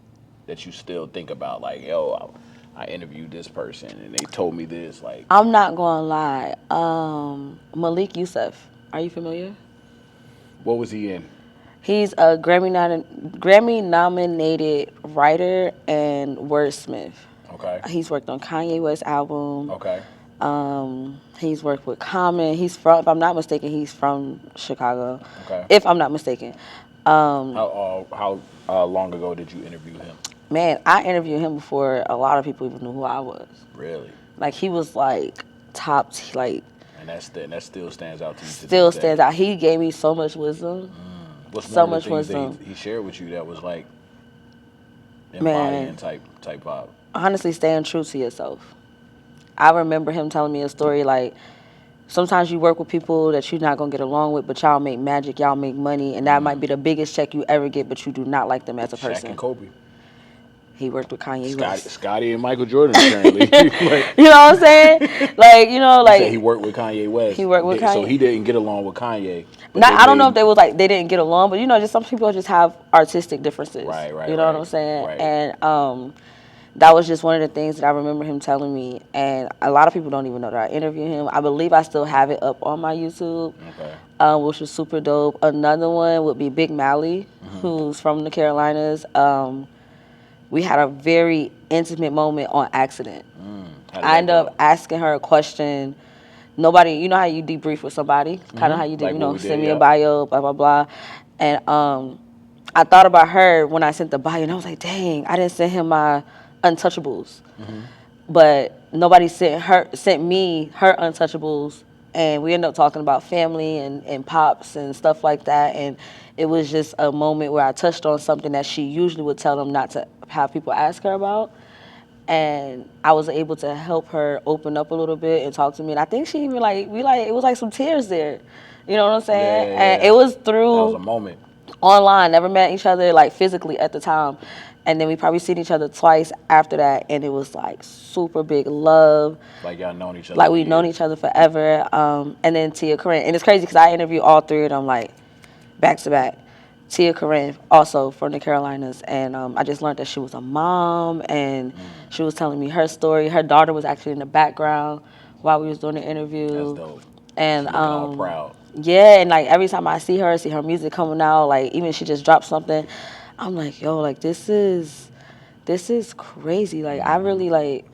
that you still think about, like, yo, I interviewed this person and they told me this, like. I'm not gonna lie. Malik Youssef. Are you familiar? What was he in? He's a Grammy nominated writer and wordsmith. Okay. He's worked on Kanye West album. Okay. He's worked with Common. If I'm not mistaken, he's from Chicago. Okay. If I'm not mistaken. How long ago did you interview him? Man, I interviewed him before a lot of people even knew who I was. Really? Like he was like top, like. And that still stands out to you. Still stands out. He gave me so much wisdom. What's so one of the much things wisdom. that he shared with you that was like embodying type vibe? Honestly, staying true to yourself. I remember him telling me a story like, sometimes you work with people that you're not going to get along with, but y'all make magic, y'all make money, and that might be the biggest check you ever get, but you do not like them as a person. Shaq and Kobe. He worked with Kanye West. Scotty and Michael Jordan, apparently. You know what I'm saying? Like, he worked with Kanye West. He worked with Kanye. So he didn't get along with Kanye. I don't know if they didn't get along, but just some people just have artistic differences. Right. You know what I'm saying? Right. And that was just one of the things that I remember him telling me. And a lot of people don't even know that I interviewed him. I believe I still have it up on my YouTube, which was super dope. Another one would be Big Mally, who's from the Carolinas. We had a very intimate moment on accident. I ended up asking her a question. Nobody, you know how you debrief with somebody? Kind of how you do, like send me a bio, blah, blah, blah. And I thought about her when I sent the bio, and I was like, dang, I didn't send him my untouchables. But nobody sent me her untouchables. And we ended up talking about family and pops and stuff like that. And it was just a moment where I touched on something that she usually would tell them not to have people ask her about. And I was able to help her open up a little bit and talk to me. And I think she even it was like some tears there. You know what I'm saying? Yeah. And it was through. That was a moment. Online, never met each other like physically at the time. And then we probably seen each other twice after that, and it was like super big love. Like y'all known each other. Like we've known each other forever. And then Tia Corinne, and it's crazy because I interviewed all three of them like back to back. Tia Corinne, also from the Carolinas, and I just learned that she was a mom, and she was telling me her story. Her daughter was actually in the background while we was doing the interview. That's dope. And she's looking all proud. Yeah, and like every time I see her music coming out, like even she just dropped something, I'm like, yo, like this is crazy. Like I really like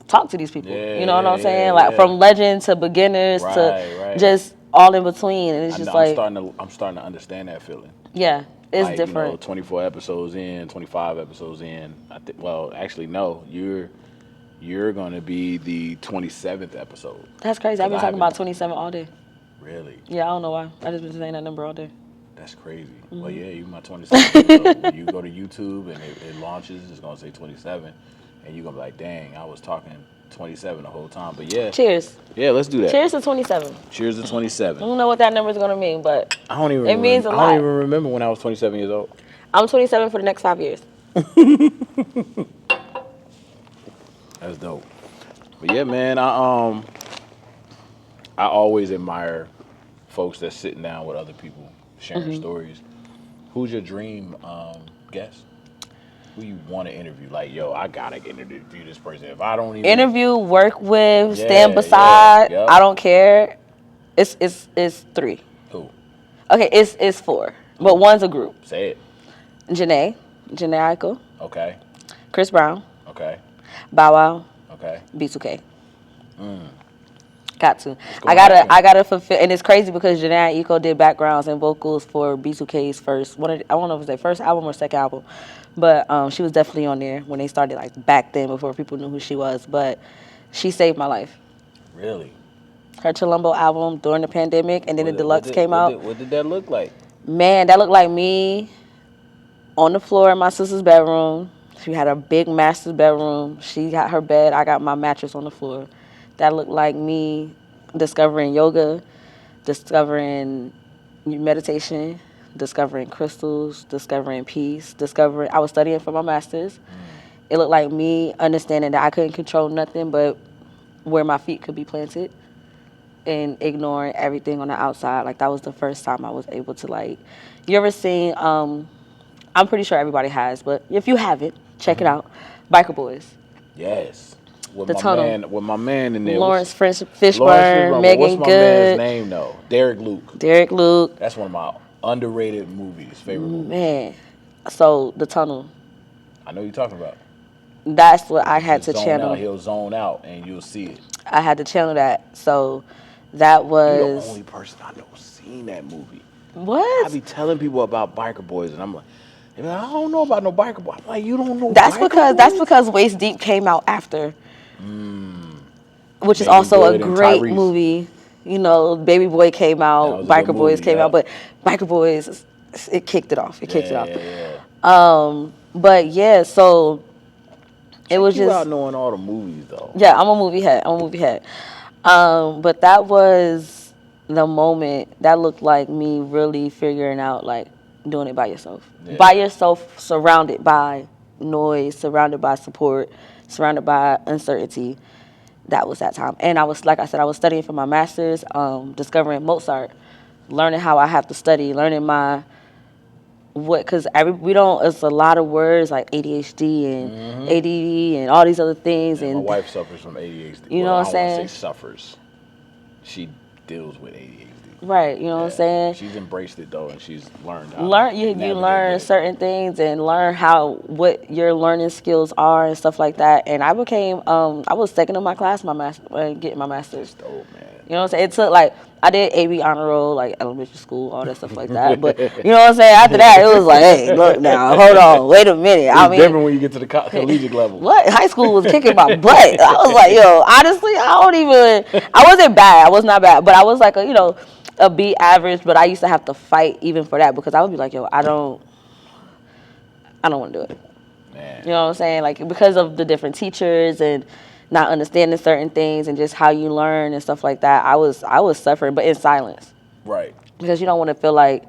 talk to these people. Yeah, you know what I'm saying? Like from legend to beginners to just all in between. And it's just I'm starting to understand that feeling. Yeah, it's different. 24 episodes in, 25 episodes in. Actually, no, you're going to be the 27th episode. That's crazy. I've been talking about 27 all day. Really? Yeah, I don't know why. I just been saying that number all day. That's crazy. Well, yeah, you're my 27th episode. When you go to YouTube and it launches, it's going to say 27. And you're going to be like, dang, I was talking 27 the whole time. But yeah. Cheers. Yeah, let's do that. Cheers to 27. Cheers to 27. I don't know what that number is going to mean, but it means a lot. I don't even remember when I was 27 years old. I'm 27 for the next 5 years. That's dope. But yeah, man, I always admire folks that's sitting down with other people, sharing stories. Who's your dream guest? Who you want to interview? Like, yo, I gotta interview this person. If I don't even Interview, work with, Yeah, stand beside. yeah, yep. I don't care. It's 3. Who? Okay, it's 4, but one's a group. Say it. Janae Aiko, Okay. Chris Brown, Okay. Bow Wow, Okay. B2K. Got to. gonna I happen. gotta fulfill, and it's crazy because Janae Aiko did backgrounds and vocals for B2K's first. I don't know if it was their first album or second album, but she was definitely on there when they started, like back then before people knew who she was. But she saved my life. Really? Her Chilumbo album during the pandemic, and then the deluxe came out. What did that look like? Man, that looked like me on the floor in my sister's bedroom. She had a big master's bedroom. She got her bed. I got my mattress on the floor. That looked like me discovering yoga, discovering meditation, discovering crystals, discovering peace, I was studying for my master's. It looked like me understanding that I couldn't control nothing but where my feet could be planted, and ignoring everything on the outside. Like, that was the first time I was able to, like, you ever seen, I'm pretty sure everybody has, but if you haven't, check it out, Biker Boys. Yes. With The my Tunnel. man, with my man in there. Lawrence Fishburne, Fishburne. Megan What's my Good. man's name though? Derek Luke. Derek Luke. That's one of my underrated movies, favorite movies. Man. So, The Tunnel. I know you're talking about. That's what I had to Zone channel. Out, he'll zone out and you'll see it. I had to channel that. So, that was... You're the only person I know seen that movie. What? I be telling people about Biker Boys and I'm like, I don't know about no Biker Boy. I'm like, you don't know That's Biker Boys? because Waist Deep came out after. Which is Megan also Good a and great Tyrese. movie. You know, Baby Boy came That out, was a Biker good Boys movie, came yeah. out, but Biker Boys, it kicked it off. Yeah. But yeah, so it was you just out knowing all the movies though. yeah. I'm a movie head. But that was the moment that looked like me really figuring out, like, doing it by yourself. Yeah. By yourself, surrounded by noise, surrounded by support, surrounded by uncertainty. That was that time. And I was, like I said, I was studying for my master's, discovering Mozart, learning how I have to study, learning because it's a lot of words like ADHD and ADD and all these other things. And and my wife suffers from ADHD. You know what I'm I don't saying? want to say suffers. She deals with ADHD. Right, you know what I'm saying? She's embraced it though, and she's learned how. You learn certain things and learn what your learning skills are and stuff like that. And I became I was second in my class getting my master's. Dope, man. You know what I'm saying? It took, like, I did AB honor roll, like elementary school, all that stuff like that. But you know what I'm saying? After that, it was like, hey, look now, hold on, wait a minute. It's different when you get to the collegiate level. What? High school was kicking my butt. I was like, yo, honestly, I wasn't bad. I was not bad, but I was like a B average. But I used to have to fight even for that because I would be like, yo, I don't want to do it. Man. You know what I'm saying? Like, because of the different teachers and not understanding certain things and just how you learn and stuff like that, I was suffering, but in silence. Right. Because you don't want to feel like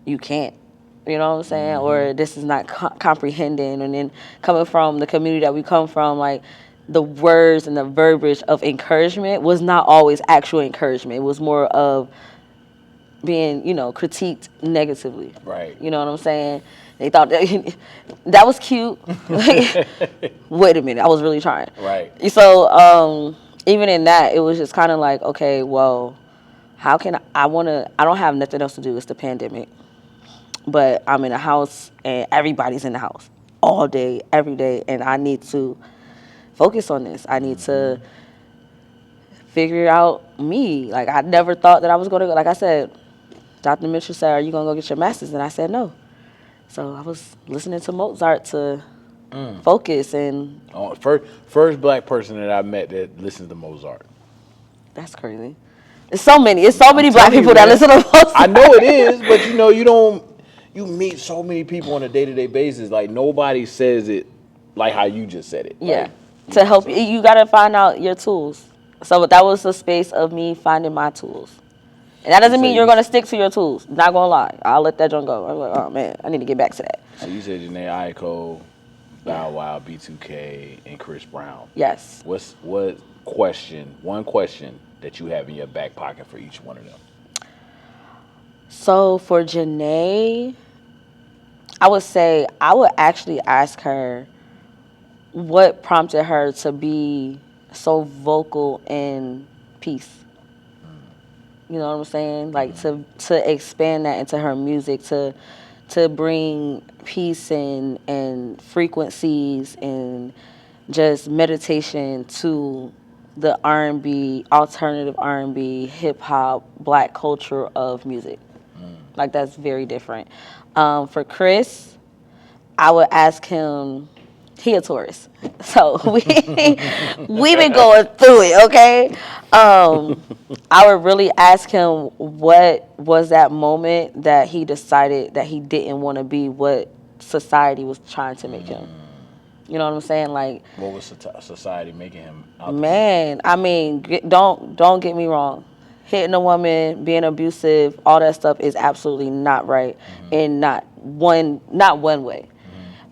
you can't. You know what I'm saying? Or this is not comprehending. And then coming from the community that we come from, like, the words and the verbiage of encouragement was not always actual encouragement. It was more of being, critiqued negatively. Right. You know what I'm saying? They thought that was cute. Wait a minute, I was really trying. Right. So even in that, it was just kind of like, okay, well, how can I don't have nothing else to do. It's the pandemic. But I'm in a house and everybody's in the house all day, every day, and I need to focus on this. I need to figure out me. Like, I never thought that I was going to go. Like I said, Dr. Mitchell said, are you going to go get your master's? And I said no. So I was listening to Mozart to focus. And first black person that I met that listens to Mozart. That's crazy. It's so many black people that listen to Mozart. I know it is, but you meet so many people on a day-to-day basis. Like, nobody says it like how you just said it. Yeah. Like, To help you got to find out your tools. So that was the space of me finding my tools. And that doesn't mean you're going to stick to your tools. Not going to lie. I'll let that junk go. I'm like, oh, man, I need to get back to that. So you said Janae Aiko, Bow Wow, B2K, and Chris Brown. Yes. One question that you have in your back pocket for each one of them? So for Janae, I would say I would actually ask her what prompted her to be so vocal in peace. You know what I'm saying? Like to expand that into her music, to bring peace and frequencies and just meditation to the R&B, alternative R&B, hip hop, black culture of music. Like that's very different. For Chris, I would ask him. He a Taurus, so we've been going through it. Okay, I would really ask him what was that moment that he decided that he didn't want to be what society was trying to make him. You know what I'm saying? Like, what was society making him out man, I mean, don't get me wrong. Hitting a woman, being abusive, all that stuff is absolutely not right, and not one way.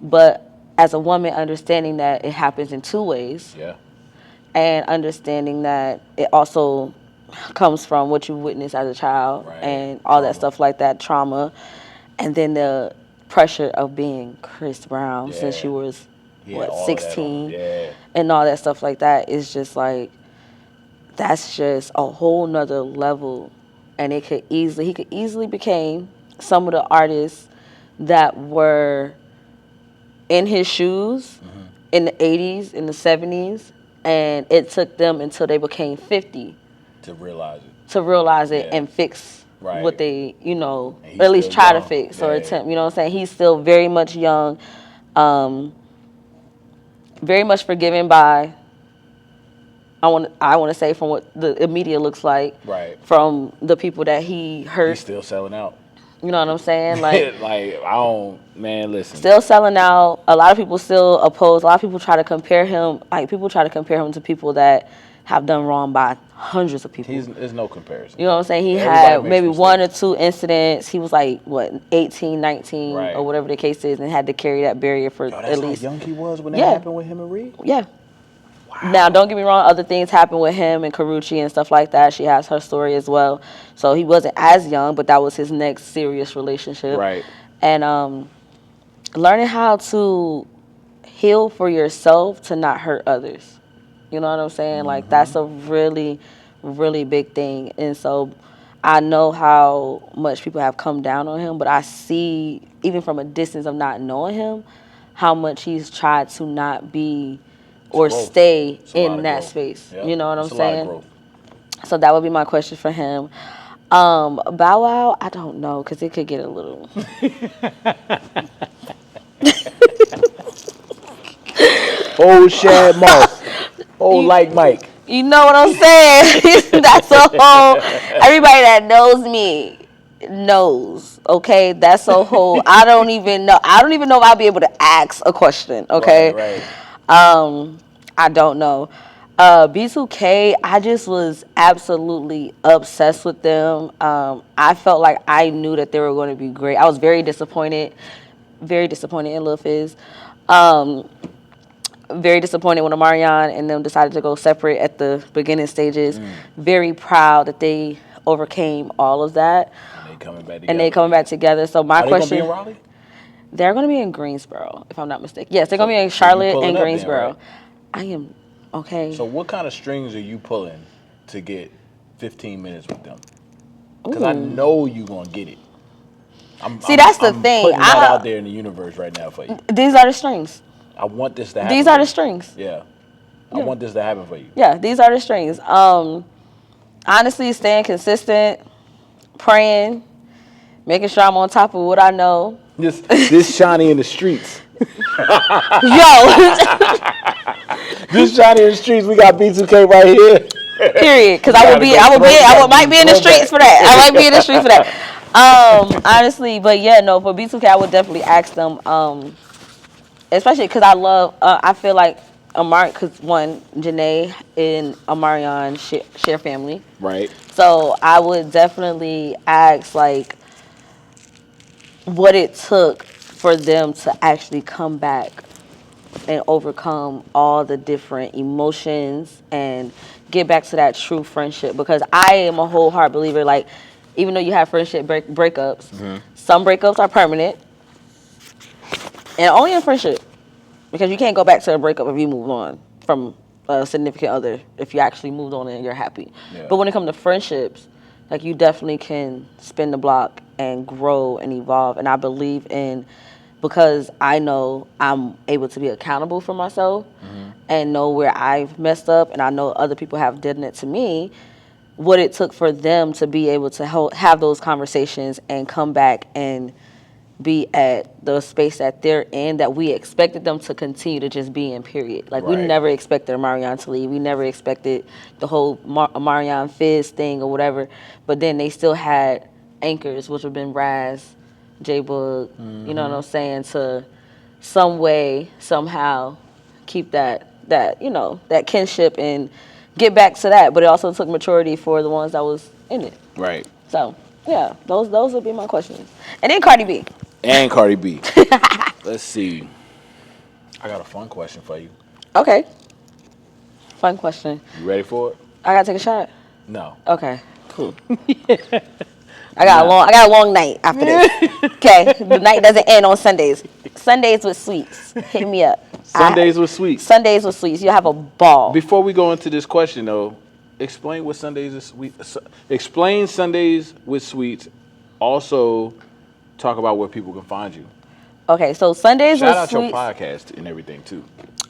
But as a woman, understanding that it happens in two ways, Yeah. and understanding that it also comes from what you witnessed as a child, Right. and all that stuff like that, trauma, and then the pressure of being Chris Brown since you was all 16, yeah. and all that stuff like that is just like, that's just a whole nother level, and he could easily became some of the artists that were in his shoes in the 80s, in the 70s, and it took them until they became 50 to realize it. And fix what they, or he's at least still try to young. fix or attempt. You know what I'm saying? He's still very much young, very much forgiven by, I want to say, from what the media looks like, from the people that he hurt. He's still selling out. You know what I'm saying? Like, listen. Still selling out. A lot of people still oppose. A lot of people try to compare him. Like, people try to compare him to people that have done wrong by hundreds of people. There's no comparison. You know what I'm saying? He had maybe one or two incidents. He was like, 18, 19, or whatever the case is, and had to carry that barrier for at least. How young he was when that happened with him and Reed? Yeah. Wow. Now, don't get me wrong, other things happened with him and Karrueche and stuff like that. She has her story as well. So he wasn't as young, but that was his next serious relationship. Right. And learning how to heal for yourself to not hurt others. You know what I'm saying? Like, that's a really, really big thing. And so I know how much people have come down on him, but I see, even from a distance of not knowing him, how much he's tried to not be or stay in that space. Yep. You know what I'm saying? So that would be my question for him. Bow Wow, I don't know, because it could get a little... Old Shad Moss. Old like Mike. You know what I'm saying? That's a whole... Everybody that knows me knows, okay? That's a whole... I don't even know if I'll be able to ask a question, okay? Right. I don't know. B2K, I just was absolutely obsessed with them. I felt like I knew that they were going to be great. I was very disappointed in Lil Fizz. Very disappointed when Omarion and them decided to go separate at the beginning stages. Very proud that they overcame all of that. And they coming back together. So my question... Are they going to be in Raleigh? They're going to be in Greensboro, if I'm not mistaken. Yes, they're going to be in Charlotte and Greensboro. Then, right? I am, okay. So what kind of strings are you pulling to get 15 minutes with them? Because I know you're going to get it. That's the thing. Putting that out there in the universe right now for you. These are the strings. I want this to happen. These are the strings. Yeah. I want this to happen for you. Yeah, these are the strings. Honestly, staying consistent, praying, making sure I'm on top of what I know. This Shani in the streets. Yo. This Shani in the streets. We got B2K right here. Period. Because I might be in the streets for that. I might be in the streets for that. Honestly, but yeah, no, for B2K, I would definitely ask them, especially because I feel like because one, Janae and Omarion share family. Right. So I would definitely ask, like, what it took for them to actually come back and overcome all the different emotions and get back to that true friendship. Because I am a whole heart believer, like, even though you have friendship breakups, some breakups are permanent and only in friendship. Because you can't go back to a breakup if you moved on from a significant other, if you actually moved on and you're happy. Yeah. But when it comes to friendships, like, you definitely can spin the block and grow and evolve. And I believe in, because I know I'm able to be accountable for myself and know where I've messed up, and I know other people have done it to me, what it took for them to be able to have those conversations and come back and be at the space that they're in, that we expected them to continue to just be in, period. Like, we never expected Marion to leave. We never expected the whole Marion Fizz thing or whatever. But then they still had anchors, which have been Raz, J-Boog, you know what I'm saying, to some way, somehow keep that kinship and get back to that. But it also took maturity for the ones that was in it. Right. So, yeah, those would be my questions. And then Cardi B. And Cardi B. Let's see. I got a fun question for you. Okay. Fun question. You ready for it? I gotta take a shot? No. Okay, cool. I got a long night after this. Okay, the night doesn't end on Sundays. Sundays with Sweets. Hit me up. Sundays with Sweets. Sundays with Sweets. You have a ball. Before we go into this question, though, explain what Sundays is sweet. Explain Sundays with Sweets. Also, talk about where people can find you. Okay, so Sundays Shout with out Sweets. your podcast and everything too.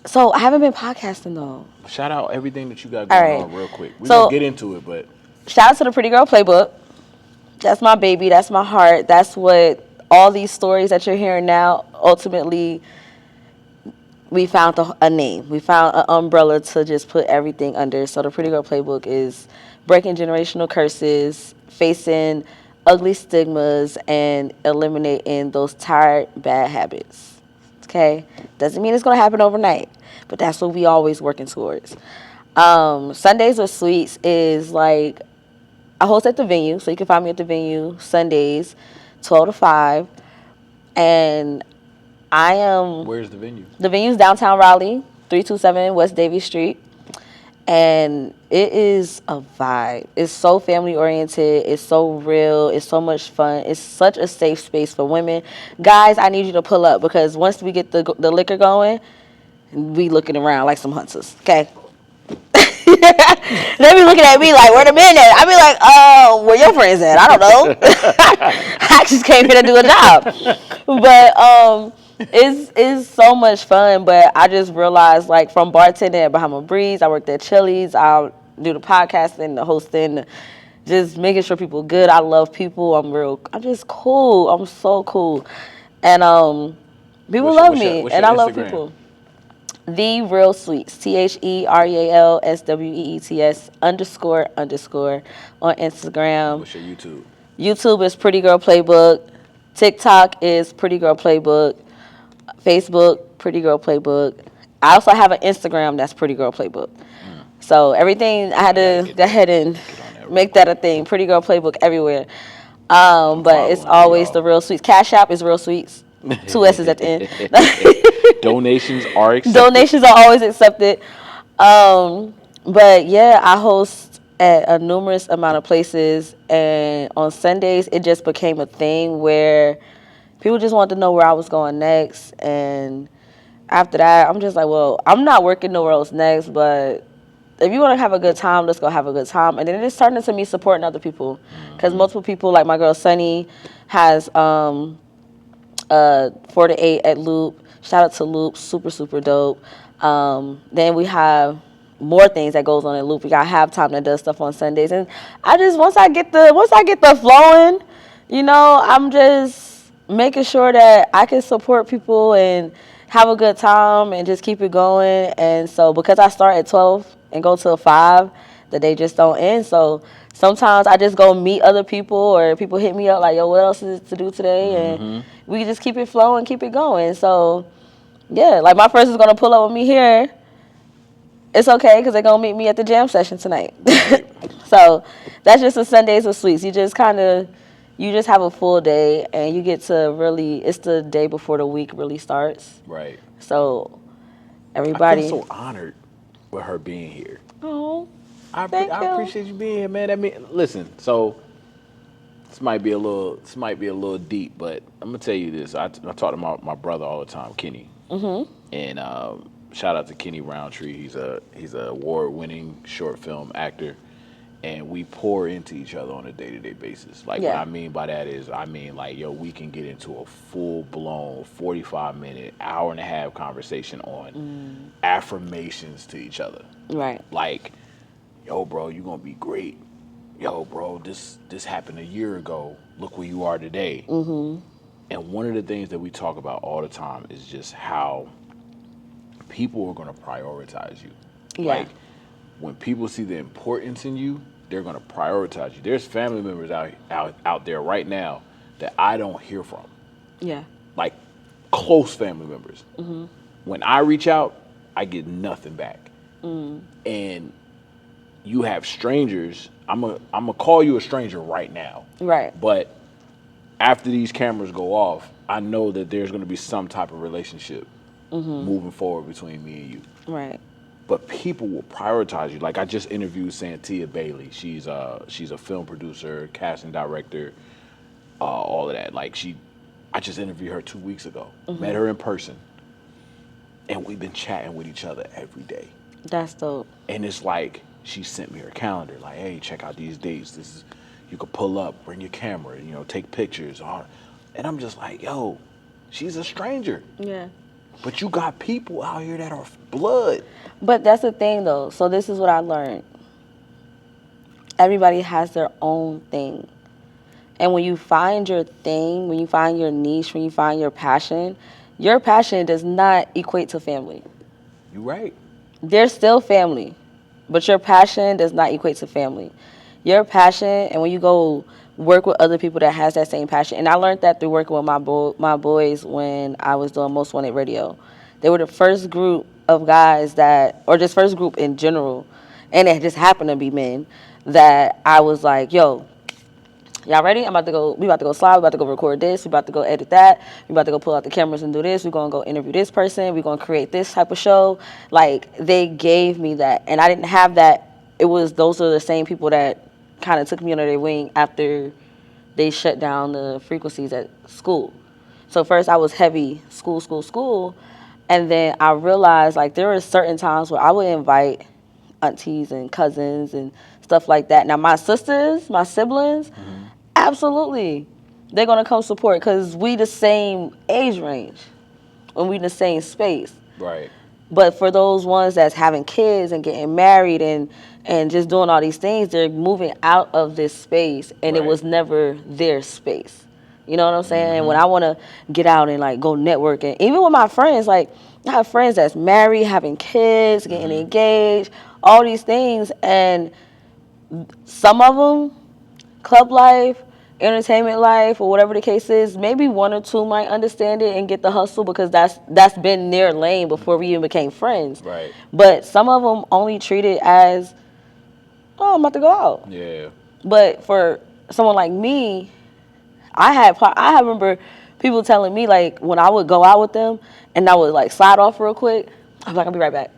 So I haven't been podcasting though. Shout out everything that you got going on real quick. We're gonna get into it, but shout out to the Pretty Girl Playbook. That's my baby. That's my heart. That's what all these stories that you're hearing now, ultimately, we found a name. We found an umbrella to just put everything under. So the Pretty Girl Playbook is breaking generational curses, facing ugly stigmas, and eliminating those tired, bad habits. Okay? Doesn't mean it's going to happen overnight, but that's what we always working towards. Sundays with Sweets is like, I host at the venue, so you can find me at the venue Sundays, 12 to 5. And I am... Where's the venue? The venue's downtown Raleigh, 327 West Davie Street. And it is a vibe. It's so family-oriented. It's so real. It's so much fun. It's such a safe space for women. Guys, I need you to pull up, because once we get the liquor going, we looking around like some hunters, okay? They be looking at me like, where the men at? I be like, where your friends at? I don't know. I just came here to do a job. But it's so much fun. But I just realized, like, from bartending at Bahama Breeze, I worked at Chili's, I do the podcasting, the hosting, just making sure people good. I love people. I'm just cool. I'm so cool. And people love me, and I love people. The Real Sweets, TheRealSweets __ on Instagram. What's your YouTube? YouTube is Pretty Girl Playbook. TikTok is Pretty Girl Playbook. Facebook, Pretty Girl Playbook. I also have an Instagram that's Pretty Girl Playbook. So everything, I had to go ahead and make that a thing. Pretty Girl Playbook everywhere. But it's always The Real Sweets. Cash App is Real Sweets. 2 S's at the end. Donations are accepted. Donations are always accepted. But yeah, I host at a numerous amount of places, and on Sundays it just became a thing where people just wanted to know where I was going next. And after that, I'm just like, well, I'm not working nowhere else next, but if you want to have a good time, let's go have a good time. And then it just turned into me supporting other people, because multiple people, like my girl Sunny has 4 to 8 at Loop. Shout out to Loop, super, super dope. Then we have more things that goes on at Loop. We got Halftime that does stuff on Sundays. And I just, once I get the flowing, you know, I'm just making sure that I can support people and have a good time and just keep it going. And so because I start at 12 and go till 5, the day just don't end. So sometimes I just go meet other people, or people hit me up like, yo, what else is to do today? And we just keep it flowing, keep it going. So yeah, like my friends is going to pull up with me here. It's okay, because they're going to meet me at the jam session tonight. So that's just the Sundays with Sweets. You just have a full day, and you get to really, it's the day before the week really starts. Right. So I feel Everybody. so honored with her being here. Oh, I thank you. appreciate you being here, man. I mean, listen. So this might be a little deep, but I'm gonna tell you this. I talk to my brother all the time, Kenny, and shout out to Kenny Roundtree. He's a award-winning short film actor, and we pour into each other on a day-to-day basis. Like what Yeah. I mean by that is, I mean like, yo, we can get into a full-blown 45-minute, hour and a half conversation on affirmations to each other. Right. Like, yo, bro, you gonna be great. Yo, bro, this happened a year ago. Look where you are today. And one of the things that we talk about all the time is just how people are gonna prioritize you. Yeah. Like, when people see the importance in you, they're gonna prioritize you. There's family members out there right now that I don't hear from. Yeah. Like, close family members. When I reach out, I get nothing back. And you have strangers. I'm gonna call you a stranger right now. Right. But after these cameras go off, I know that there's gonna be some type of relationship moving forward between me and you. Right. But people will prioritize you. Like, I just interviewed Santia Bailey. She's a film producer, casting director, all of that. Like, I just interviewed her 2 weeks ago. Met her in person, and we've been chatting with each other every day. That's dope. And it's like, she sent me her calendar. Like, hey, check out these dates. This is, you could pull up, bring your camera, take pictures. And I'm just like, yo, she's a stranger. Yeah. But you got people out here that are blood. But that's the thing, though. So this is what I learned. Everybody has their own thing. And when you find your thing, when you find your niche, when you find your passion does not equate to family. You right. They're still family, but your passion does not equate to family. Your passion, and when you go work with other people that has that same passion, and I learned that through working with my boys when I was doing Most Wanted Radio. They were the first group of guys or just first group in general, and it just happened to be men, that I was like, yo, y'all ready? We about to go slide, we about to go record this, we about to go edit that, we about to go pull out the cameras and do this, we're gonna go interview this person, we're gonna create this type of show. Like, they gave me that, and I didn't have that. Those are the same people that kind of took me under their wing after they shut down the frequencies at school. So first I was heavy school, and then I realized, like, there were certain times where I would invite aunties and cousins and stuff like that. Now my siblings, absolutely, they're gonna come support because we the same age range, and we in the same space. Right. But for those ones that's having kids and getting married and just doing all these things, they're moving out of this space, and it was never their space. You know what I'm saying? When I want to get out and, like, go networking, even with my friends, like, I have friends that's married, having kids, getting engaged, all these things, and some of them, club life, entertainment life, or whatever the case is, maybe one or two might understand it and get the hustle because that's been their lane before we even became friends. Right. But some of them only treat it as, oh, I'm about to go out. Yeah. But for someone like me, I remember people telling me, like, when I would go out with them and I would, like, slide off real quick, I'm like, I'll be right back.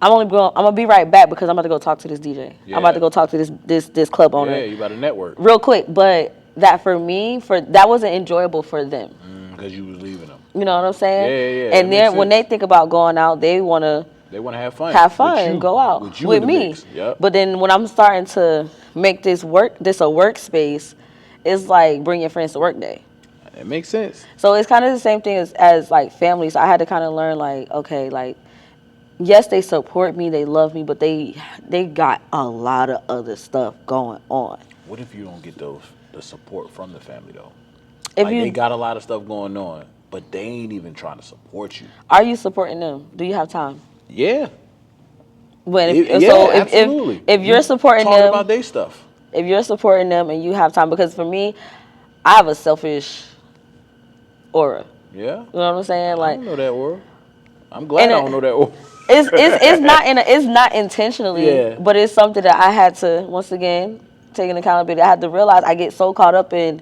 I'm gonna be right back because I'm about to go talk to this DJ. Yeah. I'm about to go talk to this club owner. Yeah, you about to network. Real quick, but that for me, that wasn't enjoyable for them. Because you was leaving them. You know what I'm saying? Yeah. And then when they think about going out, they wanna have fun. Go out with me. Yep. But then when I'm starting to make this a workspace, it's like bring your friends to work day. It makes sense. So it's kind of the same thing as like family. So I had to kind of learn, like, okay, like, yes, they support me, they love me, but they got a lot of other stuff going on. What if you don't get the support from the family, though? If they got a lot of stuff going on, but they ain't even trying to support you. Are you supporting them? Do you have time? Yeah. Absolutely. If you're supporting Talking them, about their stuff. If you're supporting them and you have time, because for me, I have a selfish aura. Yeah. You know what I'm saying? Like, I don't know that aura. I'm glad I don't know that aura. It's not intentionally, but it's something that I had to, once again, take an accountability. I had to realize I get so caught up in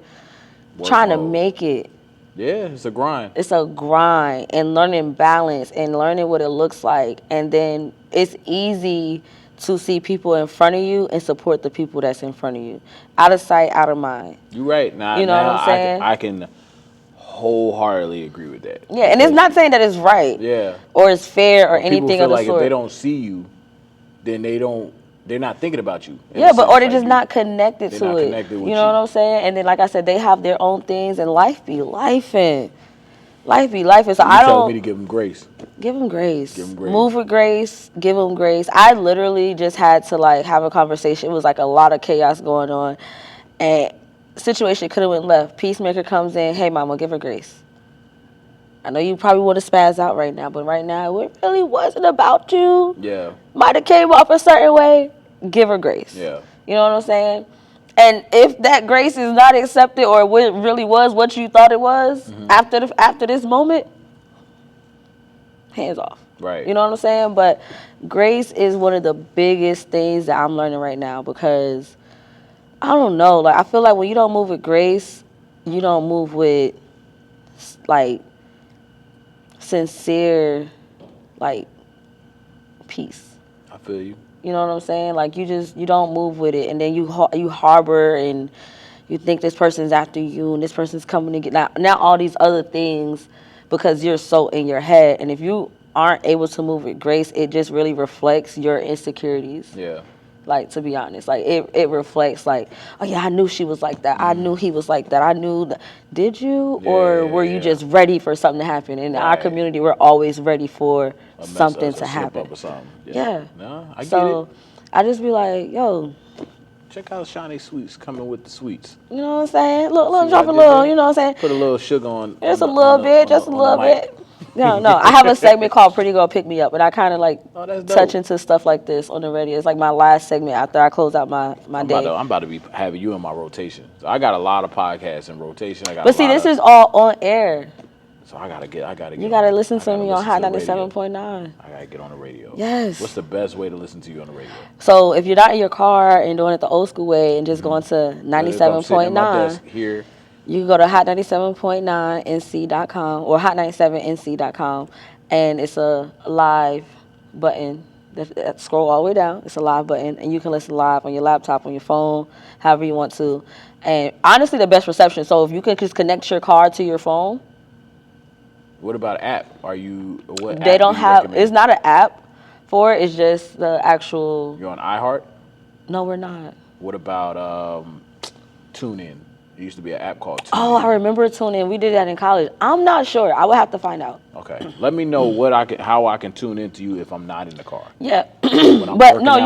trying to make it Yeah, it's a grind. It's a grind, and learning balance and learning what it looks like. And then it's easy to see people in front of you and support the people that's in front of you. Out of sight, out of mind. You're right. Now, You know what I'm saying? I can wholeheartedly agree with that. Yeah, and it's not saying that it's right. Yeah. Or it's fair or People anything feel of the like sort. if they don't see you, then they're not thinking about you. Yeah, but or they're just not connected to it. Connected with you know what I'm saying? And then, like I said, they have their own things, and life be lifing. Life be lifing. So I don't. Telling me to give them grace. Give them grace. Give them grace. Move with grace. Give them grace. I literally just had to like have a conversation. It was like a lot of chaos going on, and situation could have went left. Peacemaker comes in. Hey, mama, give her grace. I know you probably want to spaz out right now, but right now it really wasn't about you. Yeah. Might have came off a certain way. Give her grace. Yeah. You know what I'm saying? And if that grace is not accepted or what really was what you thought it was after this moment, hands off. Right. You know what I'm saying? But grace is one of the biggest things that I'm learning right now because I don't know. Like I feel like when you don't move with grace, you don't move with like sincere like peace. I feel you. You know what I'm saying? Like you don't move with it, and then you harbor and you think this person's after you and this person's coming to get now all these other things because you're so in your head. And if you aren't able to move with grace, it just really reflects your insecurities. Yeah. Like, to be honest, like it reflects like, oh yeah, I knew she was like that. I knew he was like that. I knew that. Did you? Or were you just ready for something to happen? In our community, we're always ready for something to happen. Or something. Yeah. No, I get so it. I just be like, yo. Check out Shani Sweets coming with the sweets. You know what I'm saying? Look, drop a little, you know what I'm saying? Put a little sugar on. Just a little bit, just a little bit. No. I have a segment called Pretty Girl Pick Me Up, and I kind of like touch into stuff like this on the radio. It's like my last segment after I close out my day. I'm about to be having you in my rotation. So I got a lot of podcasts in rotation. But see, this is all on air. So I gotta get. You gotta listen to me on Hot 97.9. I gotta get on the radio. Yes. What's the best way to listen to you on the radio? So if you're not in your car and doing it the old school way and just going to 97.9 here. You can go to hot97.9nc.com or hot97nc.com, and it's a live button. Scroll all the way down. It's a live button, and you can listen live on your laptop, on your phone, however you want to. And honestly, the best reception. So if you could just connect your car to your phone. What about app? What they app don't do you have. recommend? It's not an app for it. It's just the actual. You're on iHeart? No, we're not. What about TuneIn? There used to be an app called TuneIn. Oh, I remember TuneIn. We did that in college. I'm not sure. I would have to find out. Okay. Let me know how I can tune into you if I'm not in the car. Yeah. But no,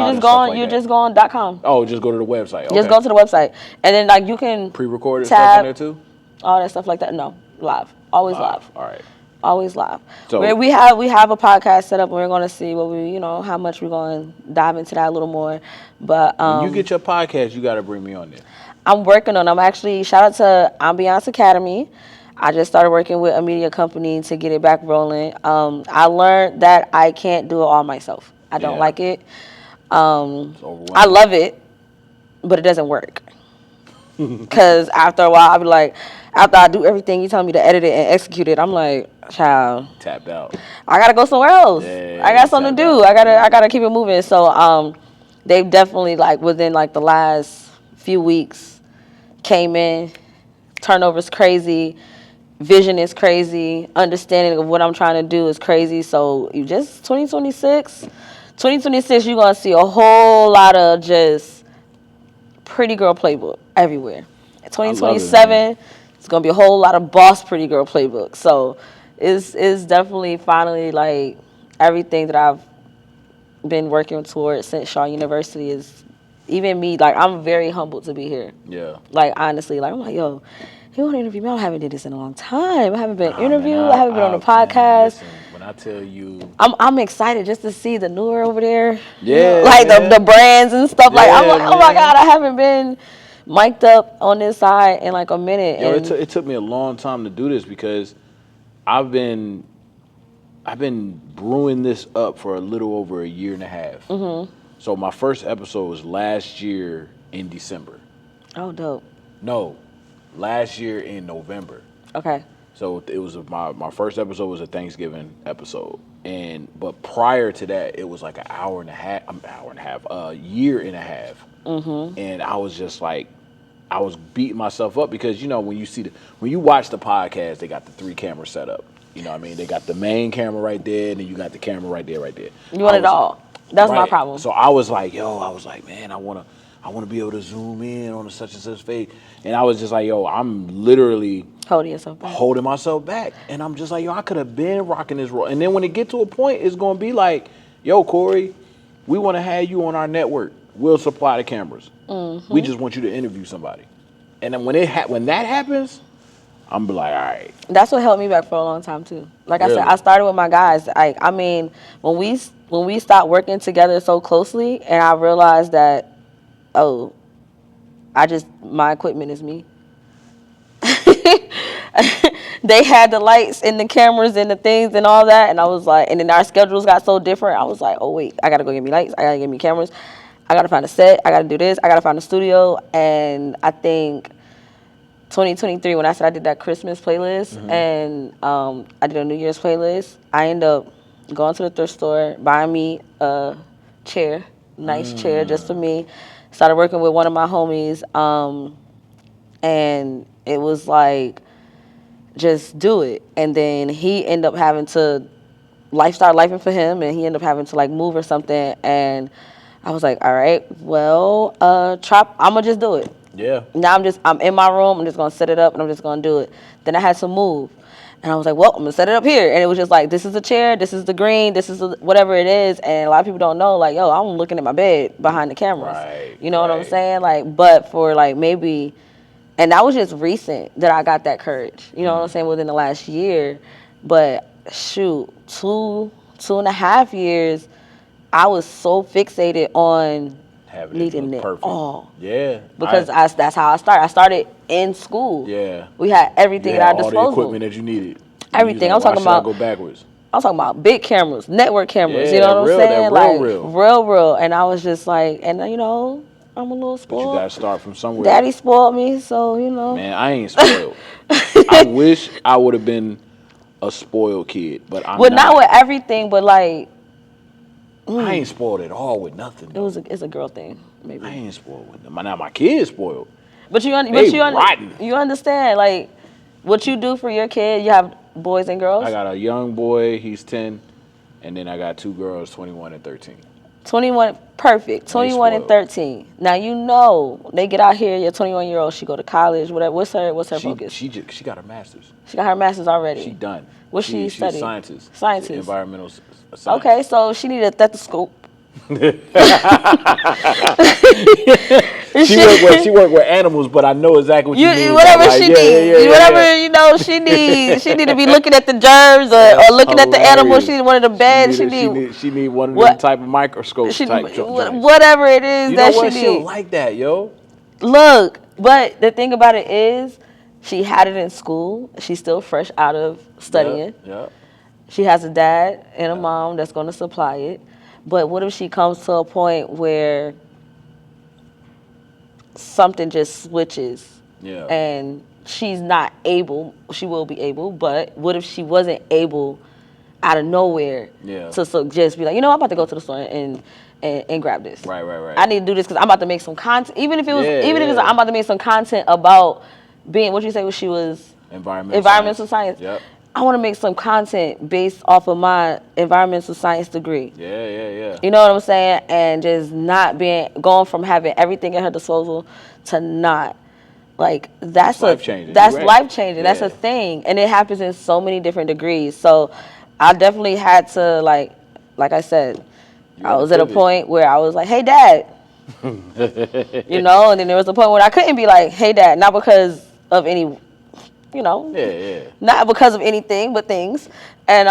you just go on .com. Oh, just go to the website. Okay. Just go to the website. And then like you can pre-recorded stuff on there too? All that stuff like that. No. Live. Always live. All right. Always live. So we have a podcast set up and we're gonna see how much we're gonna dive into that a little more. But when you get your podcast, you gotta bring me on there. I'm working on them. Shout out to Ambiance Academy. I just started working with a media company to get it back rolling. I learned that I can't do it all myself. I don't like it. I love it, but it doesn't work. Because after a while, I'll be like, after I do everything you tell me to edit it and execute it, I'm like, child. Tapped out. I gotta go somewhere else. I got something to do. I gotta keep it moving. So they've definitely within the last few weeks came in. Turnover's crazy, vision is crazy, understanding of what I'm trying to do is crazy. So you just 2026 you're gonna see a whole lot of just pretty girl playbook everywhere. 2027 it's gonna be a whole lot of boss pretty girl playbook. So it's definitely finally everything that I've been working towards since Shaw University is. Even me, I'm very humbled to be here. Yeah. Honestly, I'm like, yo, you want to interview me? I haven't did this in a long time. I haven't been interviewed. I haven't been on a podcast. Listen, when I tell you, I'm excited just to see the newer over there. Yeah. The brands and stuff. Yeah, I'm like, oh my God, I haven't been mic'd up on this side in a minute. Yo, it took me a long time to do this because I've been brewing this up for a little over a year and a half. Mm-hmm. So my first episode was last year in December. Oh, dope. No, last year in November. Okay. So it was my first episode was a Thanksgiving episode, but prior to that, it was like a year and a half, and I was just like, I was beating myself up because when you watch the podcast, they got the 3 cameras set up. You know what I mean? They got the main camera right there, and then you got the camera right there. You want it all. That's my problem. So I was like, man, I wanna be able to zoom in on a such and such face. And I was just like, I'm literally holding myself back. And I'm just like, I could have been rocking this role. And then when it get to a point, it's gonna be like, Corey, we want to have you on our network. We'll supply the cameras. Mm-hmm. We just want you to interview somebody. And then when that happens, I'm be like, all right. That's what held me back for a long time too. Like really? I said, I started with my guys. When we stopped working together so closely, and I realized that, my equipment is me. They had the lights and the cameras and the things and all that, and I was like, and then our schedules got so different. I was like, oh wait, I gotta go get me lights. I gotta get me cameras. I gotta find a set. I gotta do this. I gotta find a studio. And I think 2023, when I said I did that Christmas playlist and I did a New Year's playlist, I ended up going to the thrift store, buying me a chair, nice chair just for me. Started working with one of my homies, and it was like, just do it. And then he ended up having to start lifing for him, and he ended up having to move or something. And I was like, all right, well, I'm gonna just do it. Yeah. Now I'm in my room. I'm just gonna set it up, and I'm just gonna do it. Then I had to move, and I was like, well, I'm gonna set it up here. And it was just like, this is the chair, this is the green, this is whatever it is. And a lot of people don't know, I'm looking at my bed behind the cameras. Right. You know what I'm saying? But for maybe, and that was just recent that I got that courage. You know what I'm saying? Within the last year, but shoot, 2.5 years, I was so fixated on needing it all. Yeah. Because that's how I started. I started in school. Yeah. We had everything at our disposal. All the equipment that you needed. Everything. I'm talking about. Go backwards. I'm talking about big cameras, network cameras. Yeah, you know what I'm saying? Real. And I was just like, and I'm a little spoiled. But you gotta start from somewhere. Daddy spoiled me, so Man, I ain't spoiled. I wish I would have been a spoiled kid, but I'm not with everything, but I ain't spoiled at all with nothing. It's a girl thing, maybe. I ain't spoiled with them. Now my kids spoiled. But you understand, what you do for your kid. You have boys and girls. I got a young boy, he's 10, and then I got 2 girls, 21 and 13. 21, perfect. 21 and 13. Now they get out here. Your 21-year-old, she go to college. Whatever. What's her focus? She got her master's. She got her master's already. She done. What's she studying? Sciences. Environmental science. Okay, so she need a stethoscope. She work with animals, but I know exactly what you mean. Whatever she needs, she need to be looking at the germs or looking at the animals. She need one of the beds. She need one of them type of microscopes. Whatever it is that she needs. She like that, yo. Look, but the thing about it is, she had it in school. She's still fresh out of studying. Yeah. She has a dad and a mom that's going to supply it. But what if she comes to a point where something just switches and she's not able, she will be able, but what if she wasn't able out of nowhere to just be like, I'm about to go to the store and grab this. Right. I need to do this because I'm about to make some content. Even if it's I'm about to make some content about being, what you say she was? Environmental science. Yep. I want to make some content based off of my environmental science degree. Yeah. You know what I'm saying? And just not going from having everything at her disposal to not. That's life-changing. That's life-changing. That's a thing. And it happens in so many different degrees. So I definitely had to, like I said, I was at a point where I was like, hey, Dad. And then there was a point where I couldn't be like, hey, Dad, not because of any... not because of anything, but things. And,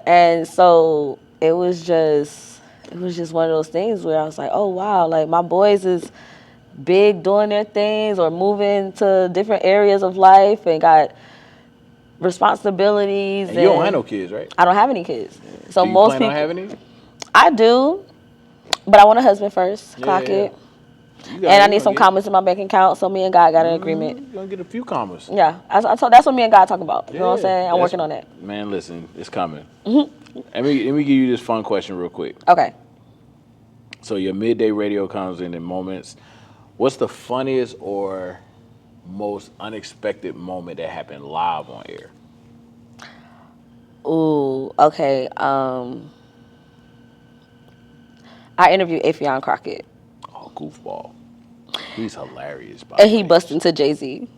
and so it was just one of those things where I was like, oh, wow, my boys is big doing their things or moving to different areas of life and got responsibilities. And you don't have no kids, right? I don't have any kids. Yeah. So do you most plan people... on having any? I do, but I want a husband first. Clock it. And I need some commas in my bank account, so me and God got an agreement. You're going to get a few commas. Yeah, I told that's what me and God talk about. You know what I'm saying? I'm working on that. Man, listen, it's coming. Let me give you this fun question real quick. Okay. So your midday radio comes in moments. What's the funniest or most unexpected moment that happened live on air? Ooh, okay. I interviewed Affion Crockett. Oh, goofball. He's hilarious. And he busted into Jay-Z.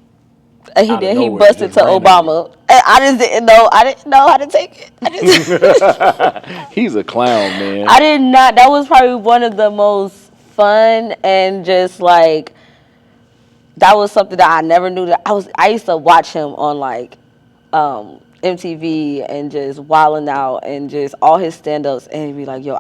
And he busted into randomly. Obama. And I just didn't know. I didn't know how to take it. He's a clown, man. I did not. That was probably one of the most fun and just like, that was something that I never knew that I used to watch him on like MTV and just wilding out and just all his stand-ups and he'd be like, yo,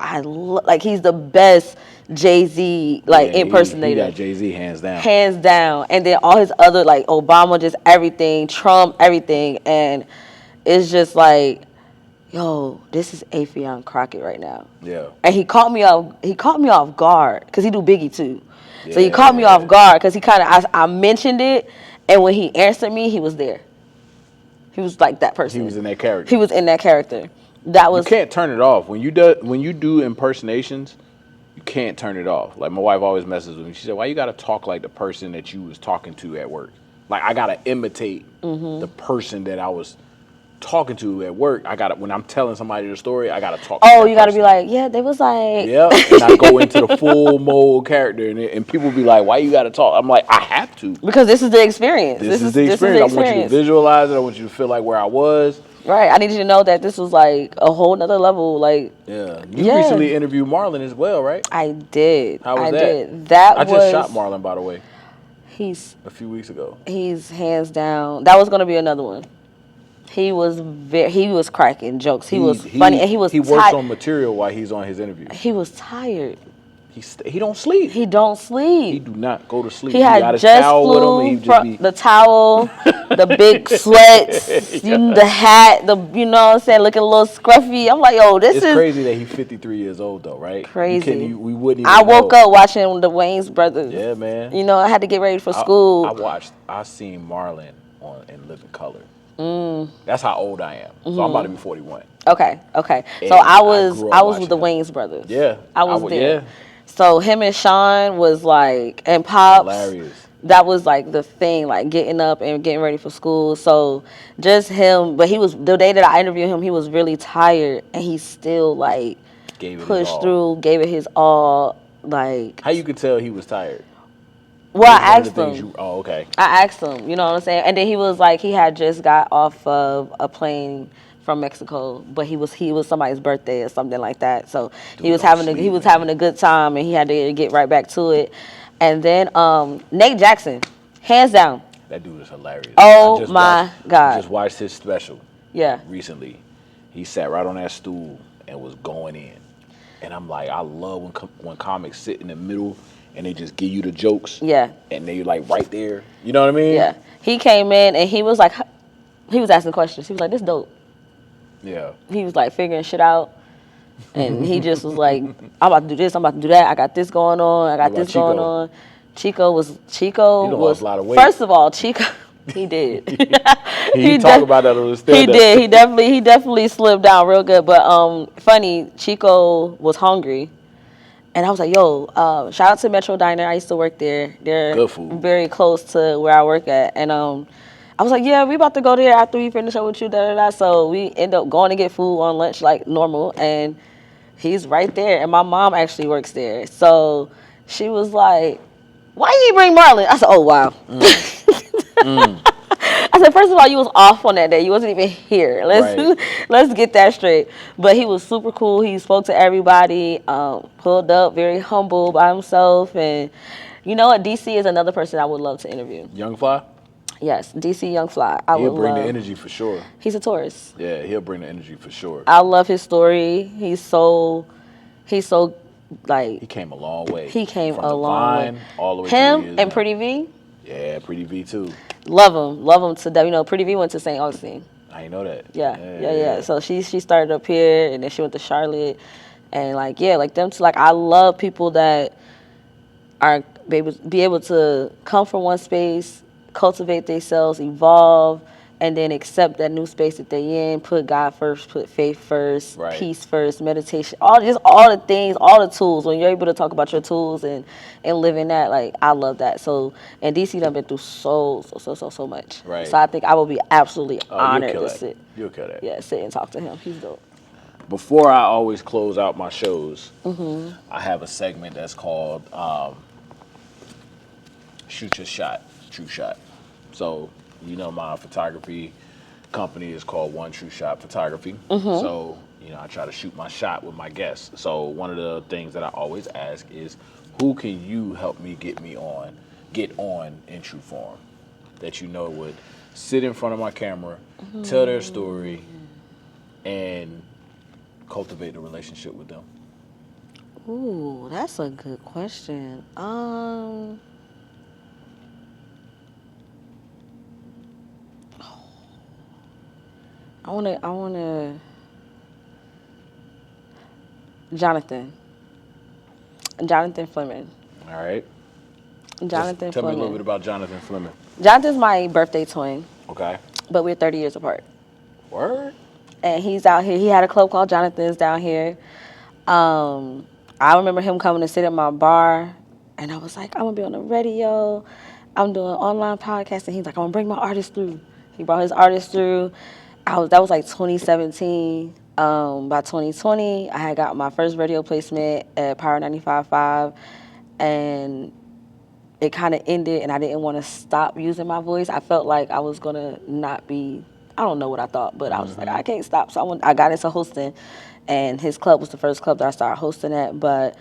like he's the best Jay-Z like impersonator. He got Jay-Z hands down. Hands down. And then all his other like Obama, just everything, Trump, everything. And it's just like, yo, this is Affion Crockett right now. Yeah. And he caught me off guard because he do Biggie too. Yeah. So he caught me off guard because he kind of I mentioned it, and when he answered me, he was there. He was like that person. He was in that character. He was in that character. That was. You can't turn it off when you do impersonations. You can't turn it off. Like my wife always messes with me. She said, "Why you gotta talk like the person that you was talking to at work? Like I gotta imitate the person that I was talking to at work. When I'm telling somebody the story, I gotta talk. Oh, you gotta be like, yeah, they was like, yeah, and I go into the full mode character, and people be like, why you gotta talk? I'm like, I have to because this is the experience. This is the experience. I want you to visualize it. I want you to feel like where I was. Right. I need you to know that this was like a whole nother level. Like, yeah, you recently interviewed Marlon as well, right? I did. How was that? I just shot Marlon, by the way. He's a few weeks ago. He's hands down. That was gonna be another one. He was cracking jokes. He was funny, and he works on material while he's on his interview. He was tired. He don't sleep. He don't sleep. He do not go to sleep. He had just flew from the towel, the big sweats, the hat, you know what I'm saying, looking a little scruffy. I'm like, yo, this is crazy that he's 53 years old though, right? Crazy. We wouldn't even I woke up watching the Wayans brothers. Yeah, man. You know, I had to get ready for school. I seen Marlon in Living Color. That's how old I am. So I'm about to be 41. Okay. And so I was with the Wayans brothers. Yeah. I was there. Yeah. So him and Sean was like, and Pops. Hilarious. That was like the thing, like getting up and getting ready for school. So just him, but the day that I interviewed him, he was really tired and he still like pushed through, gave it his all. Like, how you could tell he was tired? Well, I asked him. Okay. I asked him, you know what I'm saying? And then he was like, he had just got off of a plane from Mexico, but he was somebody's birthday or something like that. So he was having a good time and he had to get right back to it. And then Nate Jackson, hands down. That dude is hilarious. Oh my God. I just watched his special. Yeah. Recently. He sat right on that stool and was going in. And I'm like, I love when comics sit in the middle and they just give you the jokes. Yeah. And they like right there. You know what I mean? Yeah. He came in and he was asking questions. He was like, this dope. Yeah. He was like figuring shit out. And he just was like, I'm about to do this, I'm about to do that. I got this going on. I got this Chico? going on. Chico was lost a lot of weight. First of all, Chico he did. he talked about that on the stand-up. He did. He definitely slipped down real good. But funny, Chico was hungry. And I was like, yo, shout out to Metro Diner. I used to work there. They're good food. Very close to where I work at. And I was like, yeah, we about to go there after we finish up with you, da-da-da. So we end up going to get food on lunch like normal. And he's right there. And my mom actually works there. So she was like, why you bring Marlon? I said, oh, wow. I said, first of all, you was off on that day. You wasn't even here. Let's get that straight. But he was super cool. He spoke to everybody, pulled up, very humble by himself. And you know what? DC is another person I would love to interview. Young Fly? Yes, DC Young Fly. He'll bring the energy for sure. He's a Taurus. Yeah, he'll bring the energy for sure. I love his story. He's so like. He came a long way. He came from a long way. All the way him to and Pretty V. Yeah, Pretty V too. Love him to death. You know, Pretty V went to St. Augustine. I didn't know that. Yeah. So she started up here, and then she went to Charlotte, and like them two. Like I love people that are be able to come from one space, cultivate themselves, evolve, and then accept that new space that they in, put God first, put faith first, peace first, meditation, all the things, all the tools. When you're able to talk about your tools and live in that, like, I love that. So, and DC done been through so much. Right. So I think I will be absolutely honored to sit. You'll kill that. Yeah, sit and talk to him. He's dope. Before I always close out my shows, I have a segment that's called Shoot Your Shot, TrueShot. So, you know, my photography company is called TrueShot Photography. So, you know, I try to shoot my shot with my guests. So one of the things that I always ask is, who can you help me get on in true form? That you know would sit in front of my camera, tell their story, and cultivate a relationship with them. Ooh, that's a good question. I wanna Jonathan Fleming. All right. Jonathan Tell Fleming. me a little bit about Jonathan Fleming. Jonathan's my birthday twin. Okay. But we're 30 years apart. Word? And he's out here. He had a club called Jonathan's down here. I remember him coming to sit at my bar, and I was like, I'm gonna be on the radio. I'm doing online podcasting. He's like, I'm gonna bring my artist through. He brought his artist through. That was like 2017. By 2020, I had got my first radio placement at Power 95.5, and it kind of ended, and I didn't want to stop using my voice. I felt like I was gonna not be. I don't know what I thought, but I was like, I can't stop. So I got into hosting, and his club was the first club that I started hosting at. But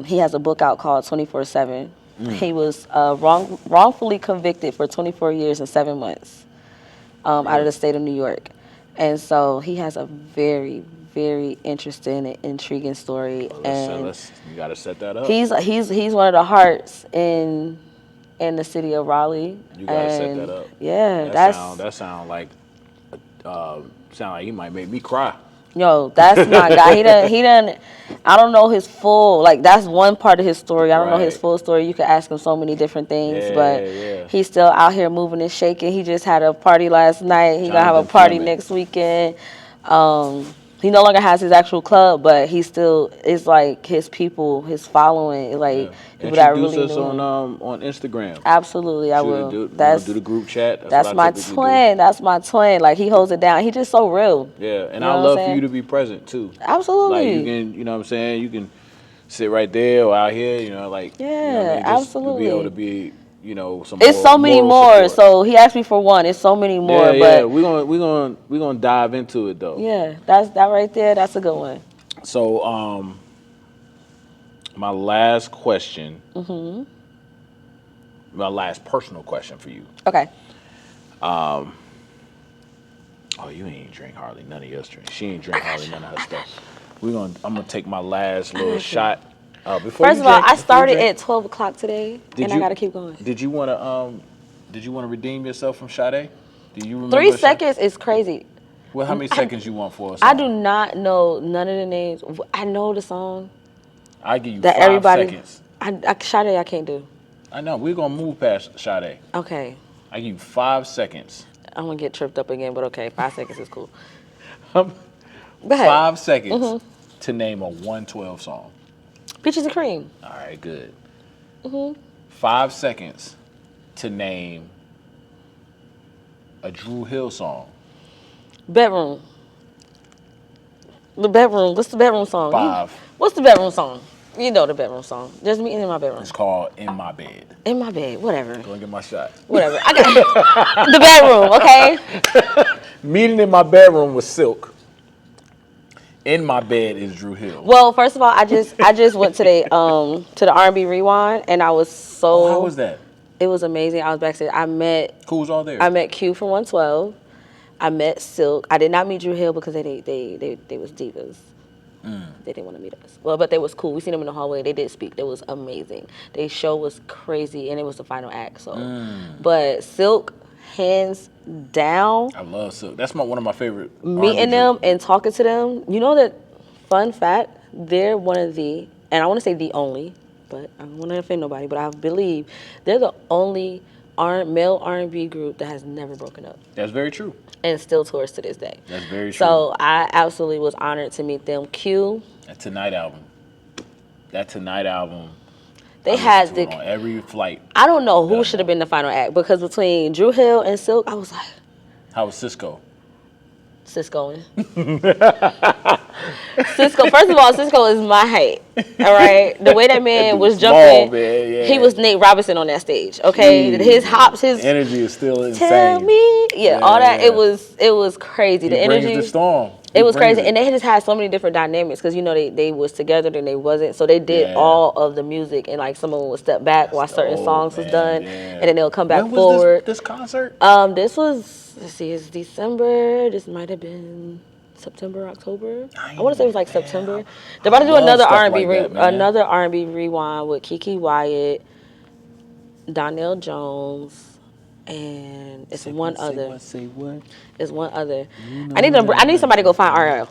he has a book out called 24/7. He was wrongfully convicted for 24 years and 7 months out of the state of New York. And so he has a very, very interesting and intriguing story. You got to set that up. He's one of the hearts in the city of Raleigh. You got to set that up. Yeah, that sound like he might make me cry. Yo, that's my guy. He done. I don't know his full, like, that's one part of his story. I don't know his full story. You could ask him so many different things, but he's still out here moving and shaking. He just had a party last night. He's gonna have a party next weekend. He no longer has his actual club, but he still is like his people, his following, like people that really Introduce us know him. on Instagram. Absolutely, I will. Do the group chat. That's my twin. That's my twin. Like, he holds it down. He just so real. Yeah, and I love for you to be present too. Absolutely. Like, you can, you know what I'm saying? You can sit right there or out here, you know, like, yeah, you know what I mean? Just absolutely. To be able to be, you know, it's so many more. Support. So he asked me for one. It's so many more. Yeah, but we're gonna dive into it though. Yeah, that right there. That's a good one. So my last question. My last personal question for you. Okay. Oh, you ain't drink hardly none of your drink. She ain't drink hardly none of her stuff. I'm gonna take my last little shot. First of all, I started at 12 o'clock today, and I gotta keep going. Did you wanna redeem yourself from Sade? Do you remember? 3 seconds is crazy. Well, how many seconds you want for us? I do not know none of the names. I know the song. I give you 5 seconds. Sade, I can't do. I know. We're gonna move past Sade. Okay. I give you 5 seconds. I'm gonna get tripped up again, but okay, 5 seconds is cool. Go ahead. 5 seconds to name a 112 song. Peaches and Cream. All right, good. 5 seconds to name a Drew Hill song. Bedroom. The bedroom. What's the bedroom song? 5. What's the bedroom song? You know the bedroom song. Just meeting in my bedroom. It's called In My Bed. In My Bed. Whatever. Go and get my shot. Whatever. I got the bedroom. Okay. Meeting in My Bedroom with Silk. In My Bed is Drew Hill. Well, first of all, I just went to the R&B Rewind, and I was so. How was that? It was amazing. I was backstage. Who was all there? I met Q from 112. I met Silk. I did not meet Drew Hill because they was divas. They didn't want to meet us. Well, but they was cool. We seen them in the hallway. They did speak. It was amazing. Their show was crazy, and it was the final act. So, but Silk, hands down. I love Silk. That's one of my favorite. Meeting them and talking to them. You know that, fun fact, they're one of the, and I want to say the only, but I don't want to offend nobody, but I believe they're the only male R&B group that has never broken up. That's very true. And still tours to this day. That's very true. So I absolutely was honored to meet them. Q. That Tonight album. They had on every flight. I don't know who should have been the final act, because between Drew Hill and Silk, I was like, how was Cisco? Cisco. First of all, Cisco is my height. All right, the way that man was jumping, he was Nate Robinson on that stage. Okay, his hops, his energy is still insane. Tell me, all that. It was crazy. The energy, the storm. It was crazy, and they just had so many different dynamics because they was together then they wasn't. So they did all of the music, and like someone would step back while certain songs was done, and then they'll come back forward. This concert? This was it's December. This might have been September, October. I want to say it was like September. They're about to do another R&B another R&B rewind with Kiki Wyatt, Donnell Jones, and it's one other. It's one other. I need somebody to go find RL.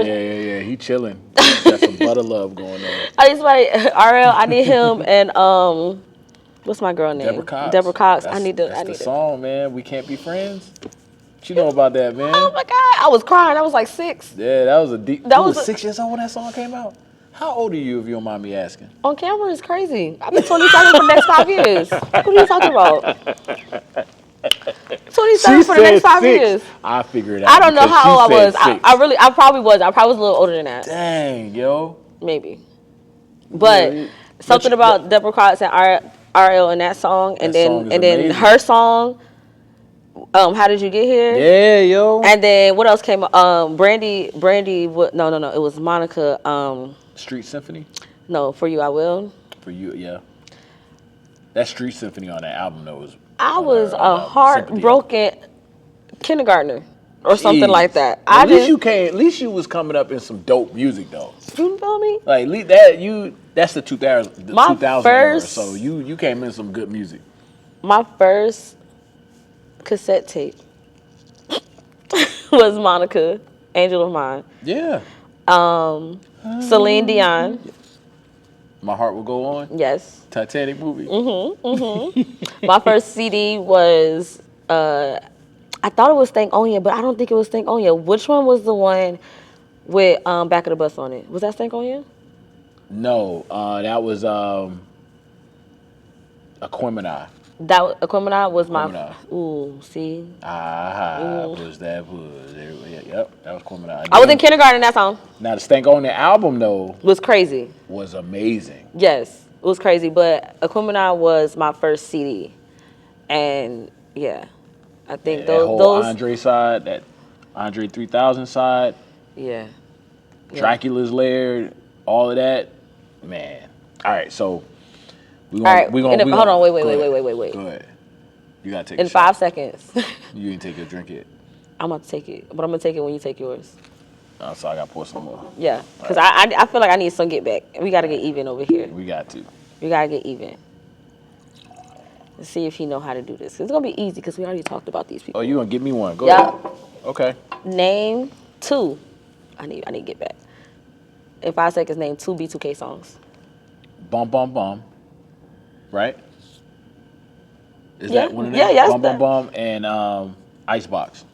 Yeah. He chilling. Got some butter love going on. I need somebody. RL. I need him and what's my girl name? Deborah Cox. That's the song, man. We Can't Be Friends. What you know about that, man? Oh my God, I was crying. I was like 6. Yeah, that was a deep. You was 6 years old when that song came out. How old are you, if you don't mind me asking? On camera is crazy. I've been 27 for the next 5 years. What are you talking about? 27 for the next 5 years. I figured it out. I don't know how old I was. I probably was. I probably was a little older than that. Dang, yo. Maybe. But something about Deborah Cox and RL in that song, and then her song. How Did You Get Here? Yeah, yo. And then what else came up? Brandy. No. It was Monica. Street Symphony? No, For You I Will. For You, yeah. That Street Symphony on that album, though, was... I was a heartbroken kindergartner or something like that. At least you was coming up in some dope music, though. You feel me? Like, that's the 2000 era, so you came in some good music. My first cassette tape was Monica, Angel of Mine. Yeah. Celine Dion. My Heart Will Go On. Yes. Titanic movie. My first CD was I thought it was Stank Onya, but I don't think it was Stank Onya. Which one was the one with Back of the Bus on it? Was that Stank Onya? No, that was Aquemini. Aquemini was my... Ooh, see? Push that push. Yep, that was Aquemini. I was in kindergarten in that song. Now, the Stank on the album, though... was crazy. Was amazing. Yes, it was crazy, but Aquemini was my first CD. And, yeah, I think those... Andre side, that Andre 3000 side... Yeah. Dracula's Lair, all of that. Man. All right, so... Hold on, wait. Go ahead. You gotta take it. In 5 seconds. You didn't take your drink yet. I'm about to take it, but I'm gonna take it when you take yours. So I gotta pour some more. Yeah, because I feel like I need some get back. We gotta get even over here. We got to. We gotta get even. Let's see if he know how to do this. It's gonna be easy because we already talked about these people. Oh, you gonna give me one? Go ahead. Okay. Name 2. I need to get back. In 5 seconds, name 2 B2K songs. Bum Bum Bum. Right? Is that one of them? Yeah, Bum Bum Bum and Icebox.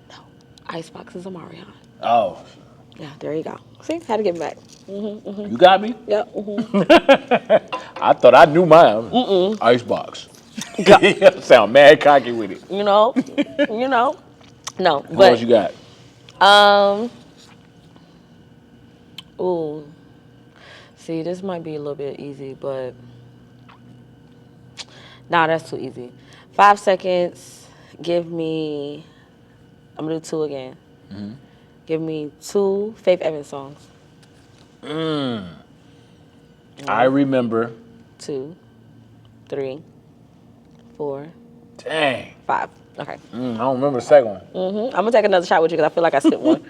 No, Icebox is Omarion. Oh. Yeah, there you go. See, had to get back. You got me? Yeah. I thought I knew mine. Icebox. Sound mad cocky with it. You know. No, but what else you got? Ooh. See, this might be a little bit easy, but nah, that's too easy. 5 seconds. Give me. I'm gonna do 2 again. Mm-hmm. Give me 2 Faith Evans songs. I remember. 2, 3, 4. Dang. 5. Okay. I don't remember the second one. I'm gonna take another shot with you because I feel like I skipped one.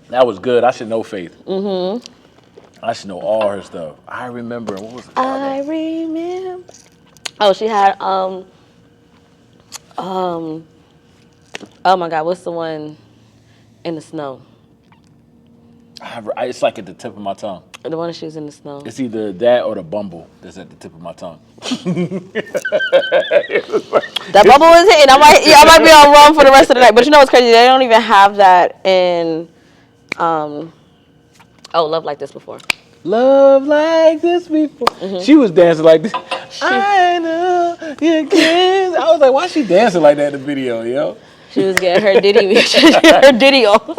That was good. I should know Faith. I should know all her stuff. I remember. What was it? I remember. Oh, she had oh my God, what's the one in the snow? It's like at the tip of my tongue. The one that she was in the snow. It's either that or the Bumble that's at the tip of my tongue. That Bumble is hitting. I might be on run for the rest of the night. But you know what's crazy? They don't even have that in Love Like This before. Love like this before. She was dancing like this. I know you can. I was like, why is she dancing like that in the video, yo? She was getting her Diddy, her Diddy on.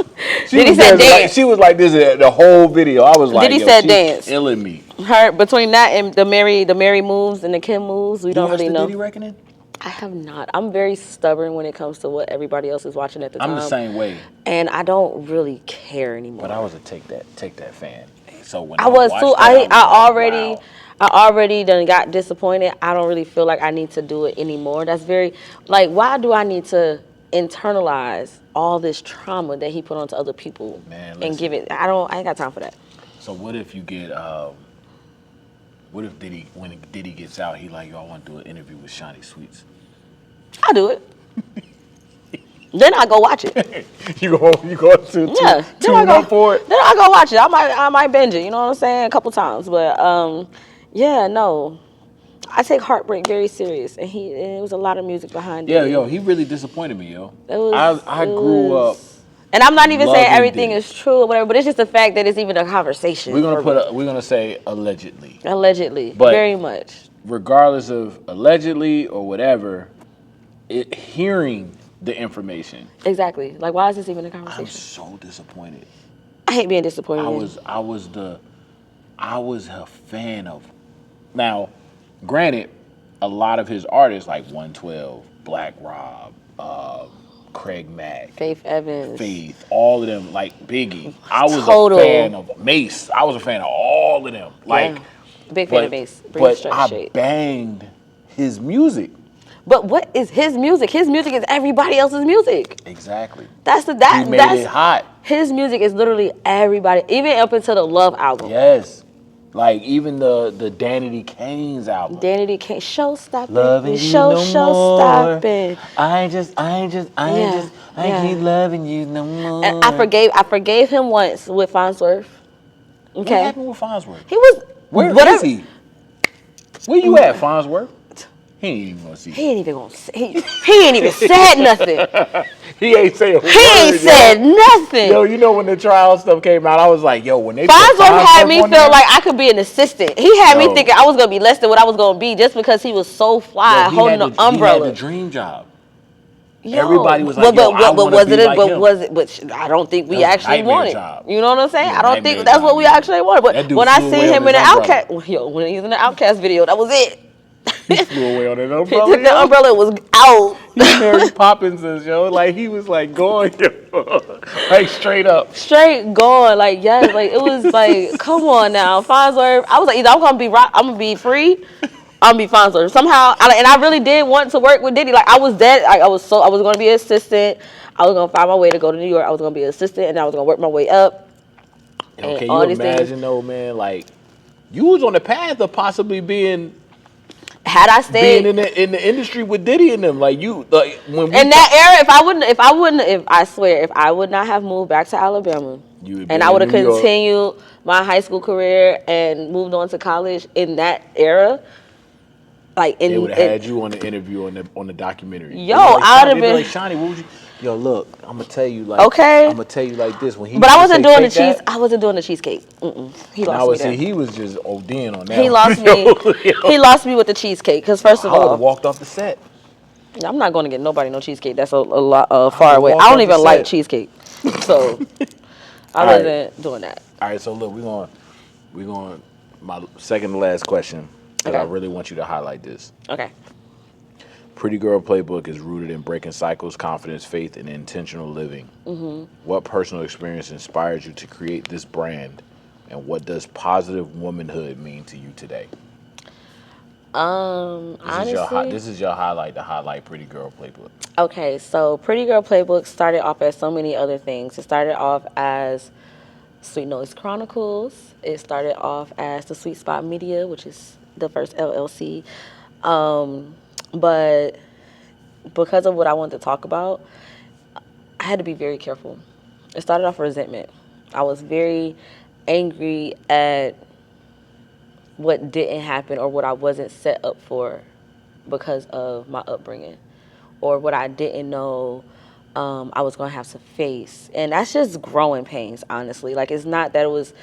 Diddy said dance. She was like this the whole video. I was like, Diddy said dance. Killing me. Her between that and the Mary moves and the Kim moves, we don't really know. Diddy Reckoning? I have not. I'm very stubborn when it comes to what everybody else is watching at the time. I'm the same way. And I don't really care anymore. But I was a take that fan. So when I was too. I wow. already done got disappointed. I don't really feel like I need to do it anymore. That's very like, why do I need to internalize all this trauma that he put onto other people and give it? I ain't got time for that. So what if you get what if when Diddy gets out, he like, yo, I want to do an interview with Shani Sweets? I'll do it. Then I go watch it. you go to tune up for it. Then I go watch it. I might binge it. You know what I'm saying? A couple times, but yeah, no. I take heartbreak very serious, and it was a lot of music behind it. Yeah, yo, he really disappointed me, yo. I grew up, and I'm not even saying everything is true or whatever, but it's just the fact that it's even a conversation. We're gonna say allegedly. Allegedly, but very much. Regardless of allegedly or whatever, hearing the information. Exactly. Like, why is this even a conversation? I'm so disappointed. I hate being disappointed. I was a fan of. Now, granted, a lot of his artists like 112, Black Rob, Craig Mack, Faith Evans, all of them, like Biggie. I was a fan of Mace. I was a fan of all of them. Like, big fan of Mace. But I banged his music. But what is his music? His music is everybody else's music. Exactly. He made it hot. His music is literally everybody, even up until the Love album. Yes. Like even the Danity Kane's album. Danity Kane, show stopping. Loving you show no stopping. I keep loving you no more. And I forgave him once with Farnsworth. Okay. What happened with Farnsworth? He was. Where is he? Where you at, Farnsworth? He ain't even gonna see. He ain't even gonna say. He ain't even said nothing. He ain't say a word. He ain't said nothing. Yo, you know when the trial stuff came out, I was like, yo, when they Farnsworth had me feel like I could be an assistant. He had me thinking I was gonna be less than what I was gonna be just because he was so fly, holding the umbrella. He had the dream job. Yo, everybody was like, but I don't think we actually wanted. You know what I'm saying? I don't think that's what we actually wanted. But when I seen him in the Outcast, when he was in the Outcast video, that was it. He flew away on that umbrella. He took the umbrella and was out. He Mary Poppins, yo. Like, he was, like, going, like, straight up. Straight going. Like, yes. Like, it was, like, come on now. Farnsworth. I was like, either I'm going to be free, I'm going to be Farnsworth. Somehow, and I really did want to work with Diddy. Like, I was dead. Like, I was going to be an assistant. I was going to find my way to go to New York. I was going to be an assistant, and I was going to work my way up. Yo, can you imagine, though, man? Like, you was on the path of possibly being... Had I stayed being in the industry with Diddy and them, like you, like when we in that era, if I would not have moved back to Alabama, and I would have continued my high school career and moved on to college in that era, like they would have had you on the interview on the documentary. Yo, I would have been like, Shani, what would you? Yo, look, I'm gonna tell you like. Okay. I'm gonna tell you like this. But I wasn't doing the cheese. I wasn't doing the cheesecake. He lost me. He was just ODing on that. He lost me. He lost me with the cheesecake because first of all, I would have walked off the set. I'm not going to get nobody no cheesecake. That's a lot far away. I don't even like cheesecake, so I wasn't doing that. All right, so look, we're going. My second to last question, because I really want you to highlight this. Okay. Pretty Girl Playbook is rooted in breaking cycles, confidence, faith, and intentional living. Mm-hmm. What personal experience inspired you to create this brand, and what does positive womanhood mean to you today? Honestly, this is your highlight, the highlight Pretty Girl Playbook. Okay, so Pretty Girl Playbook started off as so many other things. It started off as Sweet Noise Chronicles. It started off as the Sweet Spot Media, which is the first LLC. But because of what I wanted to talk about, I had to be very careful. It started off resentment. I was very angry at what didn't happen or what I wasn't set up for because of my upbringing or what I didn't know I was going to have to face. And that's just growing pains, honestly. Like, it's not that it was,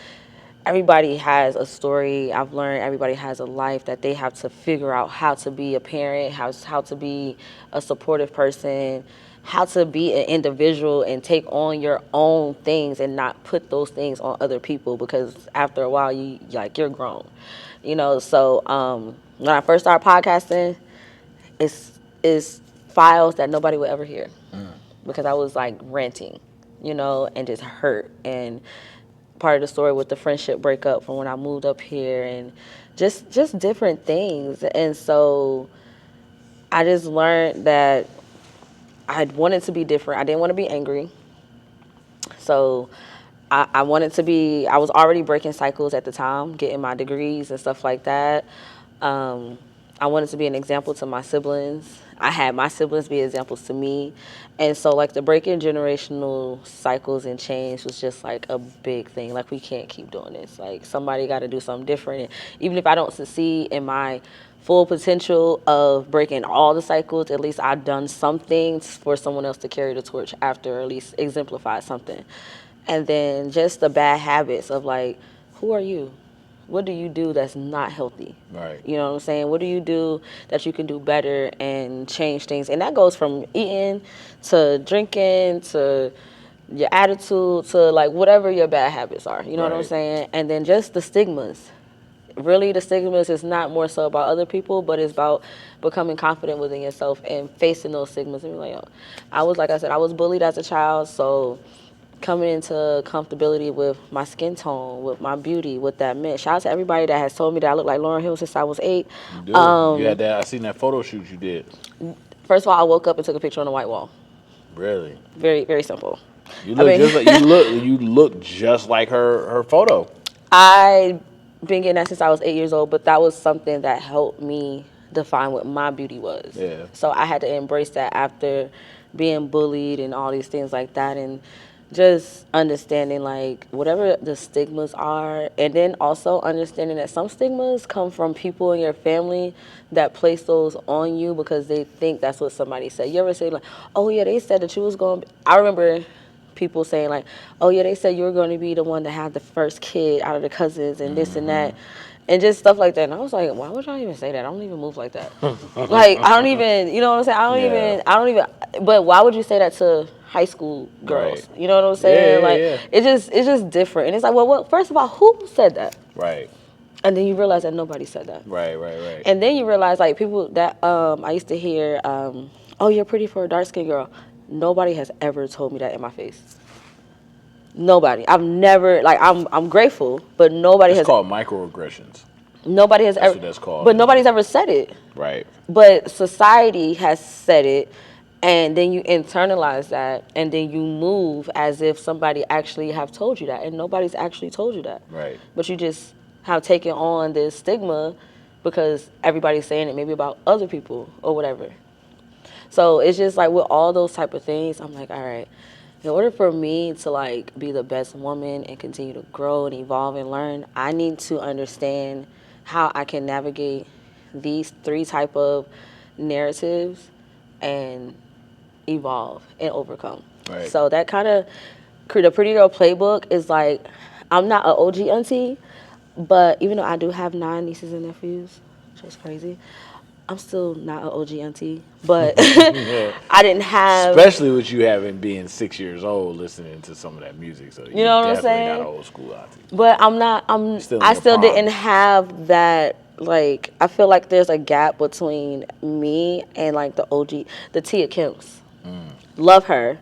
everybody has a story. I've learned everybody has a life that they have to figure out how to be a parent, how to be a supportive person, how to be an individual and take on your own things and not put those things on other people, because after a while you're grown, so when I first started podcasting, it's files that nobody would ever hear, because I was like ranting, and just hurt, and part of the story with the friendship breakup from when I moved up here, and just different things. And so I just learned that I wanted to be different. I didn't want to be angry. So I wanted to be, I was already breaking cycles at the time, getting my degrees and stuff like that. I wanted to be an example to my siblings. I had my siblings be examples to me. And so, like, the breaking generational cycles and change was just, like, a big thing. Like, we can't keep doing this. Like, somebody got to do something different. And even if I don't succeed in my full potential of breaking all the cycles, at least I've done something for someone else to carry the torch after, or at least exemplify something. And then just the bad habits of, like, who are you? What do you do that's not healthy? Right. You know what I'm saying? What do you do that you can do better and change things? And that goes from eating to drinking to your attitude to, like, whatever your bad habits are. You know what I'm saying? And then just the stigmas. Really, the stigmas is not more so about other people, but it's about becoming confident within yourself and facing those stigmas. And be like, like I said, I was bullied as a child, so coming into comfortability with my skin tone, with my beauty, what that meant. Shout out to everybody that has told me that I look like Lauryn Hill since I was 8. You do. You had that. I seen that photo shoot you did. First of all, I woke up and took a picture on the white wall. Really? Very, very simple. You look just like you look just like her photo. I've been getting that since I was 8 years old, but that was something that helped me define what my beauty was. Yeah. So I had to embrace that after being bullied and all these things like that, and just understanding, like, whatever the stigmas are, and then also understanding that some stigmas come from people in your family that place those on you because they think that's what somebody said. You ever say, like, oh yeah, they said that you was going to be, I remember people saying, like, oh yeah, they said you were going to be the one to have the first kid out of the cousins and this and that, and just stuff like that. And I was like, why would y'all even say that? I don't even move like that. Like, I don't even, you know what I'm saying? I don't even, but why would you say that to high school girls? Right. You know what I'm saying? Yeah. It's just different. And it's like, well, first of all, who said that? Right. And then you realize that nobody said that. Right. And then you realize, like, people that I used to hear, oh, you're pretty for a dark-skinned girl. Nobody has ever told me that in my face. Nobody. I've never, like, I'm grateful, but nobody has. It's called microaggressions. Nobody has That's ever. what that's called. But nobody's ever said it. Right. But society has said it, and then you internalize that, and then you move as if somebody actually have told you that, and nobody's actually told you that. Right. But you just have taken on this stigma because everybody's saying it maybe about other people or whatever. So it's just like with all those type of things, I'm like, all right, in order for me to, like, be the best woman and continue to grow and evolve and learn, I need to understand how I can navigate these 3 type of narratives and evolve and overcome. Right. So that kind of, the Pretty Girl Playbook is like, I'm not an OG auntie, but even though I do have 9 nieces and nephews, which is crazy, I'm still not an OG auntie, but Yeah. I didn't have... Especially with you having being 6 years old, listening to some of that music, so you know what I'm definitely saying? not an old school auntie. But I still didn't have that, like, I feel like there's a gap between me and, like, the OG, the Tia Kims. Love her.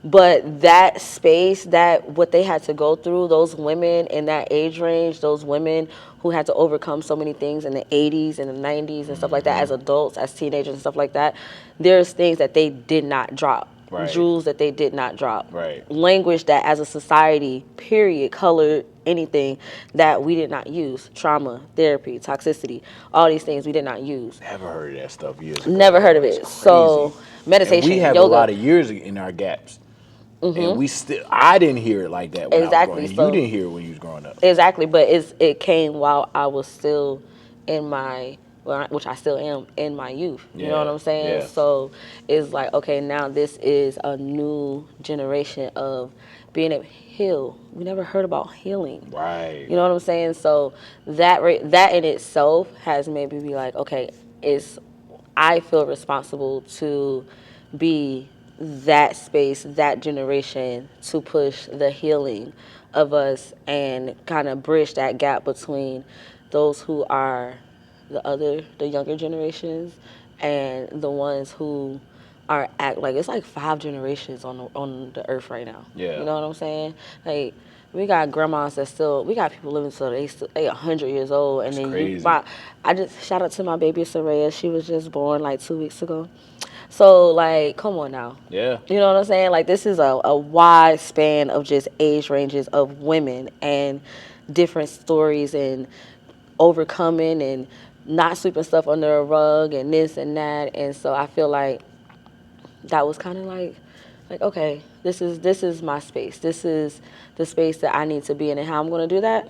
But that space, that what they had to go through, those women in that age range, those women who had to overcome so many things in the 80s and the 90s and stuff like that, as adults, as teenagers and stuff like that, there's things that they did not drop. Right. Jewels that they did not drop. Right. Language that as a society, period, color, anything that we did not use. Trauma, therapy, toxicity, all these things we did not use. Never heard of that stuff years ago. Never heard of it. So meditation, and we have yoga. a lot of years in our gaps. And I didn't hear it like that when I was growing up. And you didn't hear it when you was growing up. Exactly, but it came while I was still in my, which I still am in my youth. You know what I'm saying? So it's like, okay, now this is a new generation of being able to heal. We never heard about healing. Right. You know what I'm saying? So that in itself has made me be like, okay, I feel responsible to be that space, that generation, to push the healing of us and kind of bridge that gap between those who are the younger generations and the ones who are it's like 5 generations on the earth right now. Yeah. You know what I'm saying? Like, we got grandmas we got people living till they 100 years old, and then crazy. I just shout out to my baby Saraya. She was just born like 2 weeks ago. So, like, come on now. Yeah. You know what I'm saying? Like, this is a wide span of just age ranges of women and different stories and overcoming and not sweeping stuff under a rug and this and that. And so I feel like that was kind of like, okay, this is my space. This is the space that I need to be in, and how I'm going to do that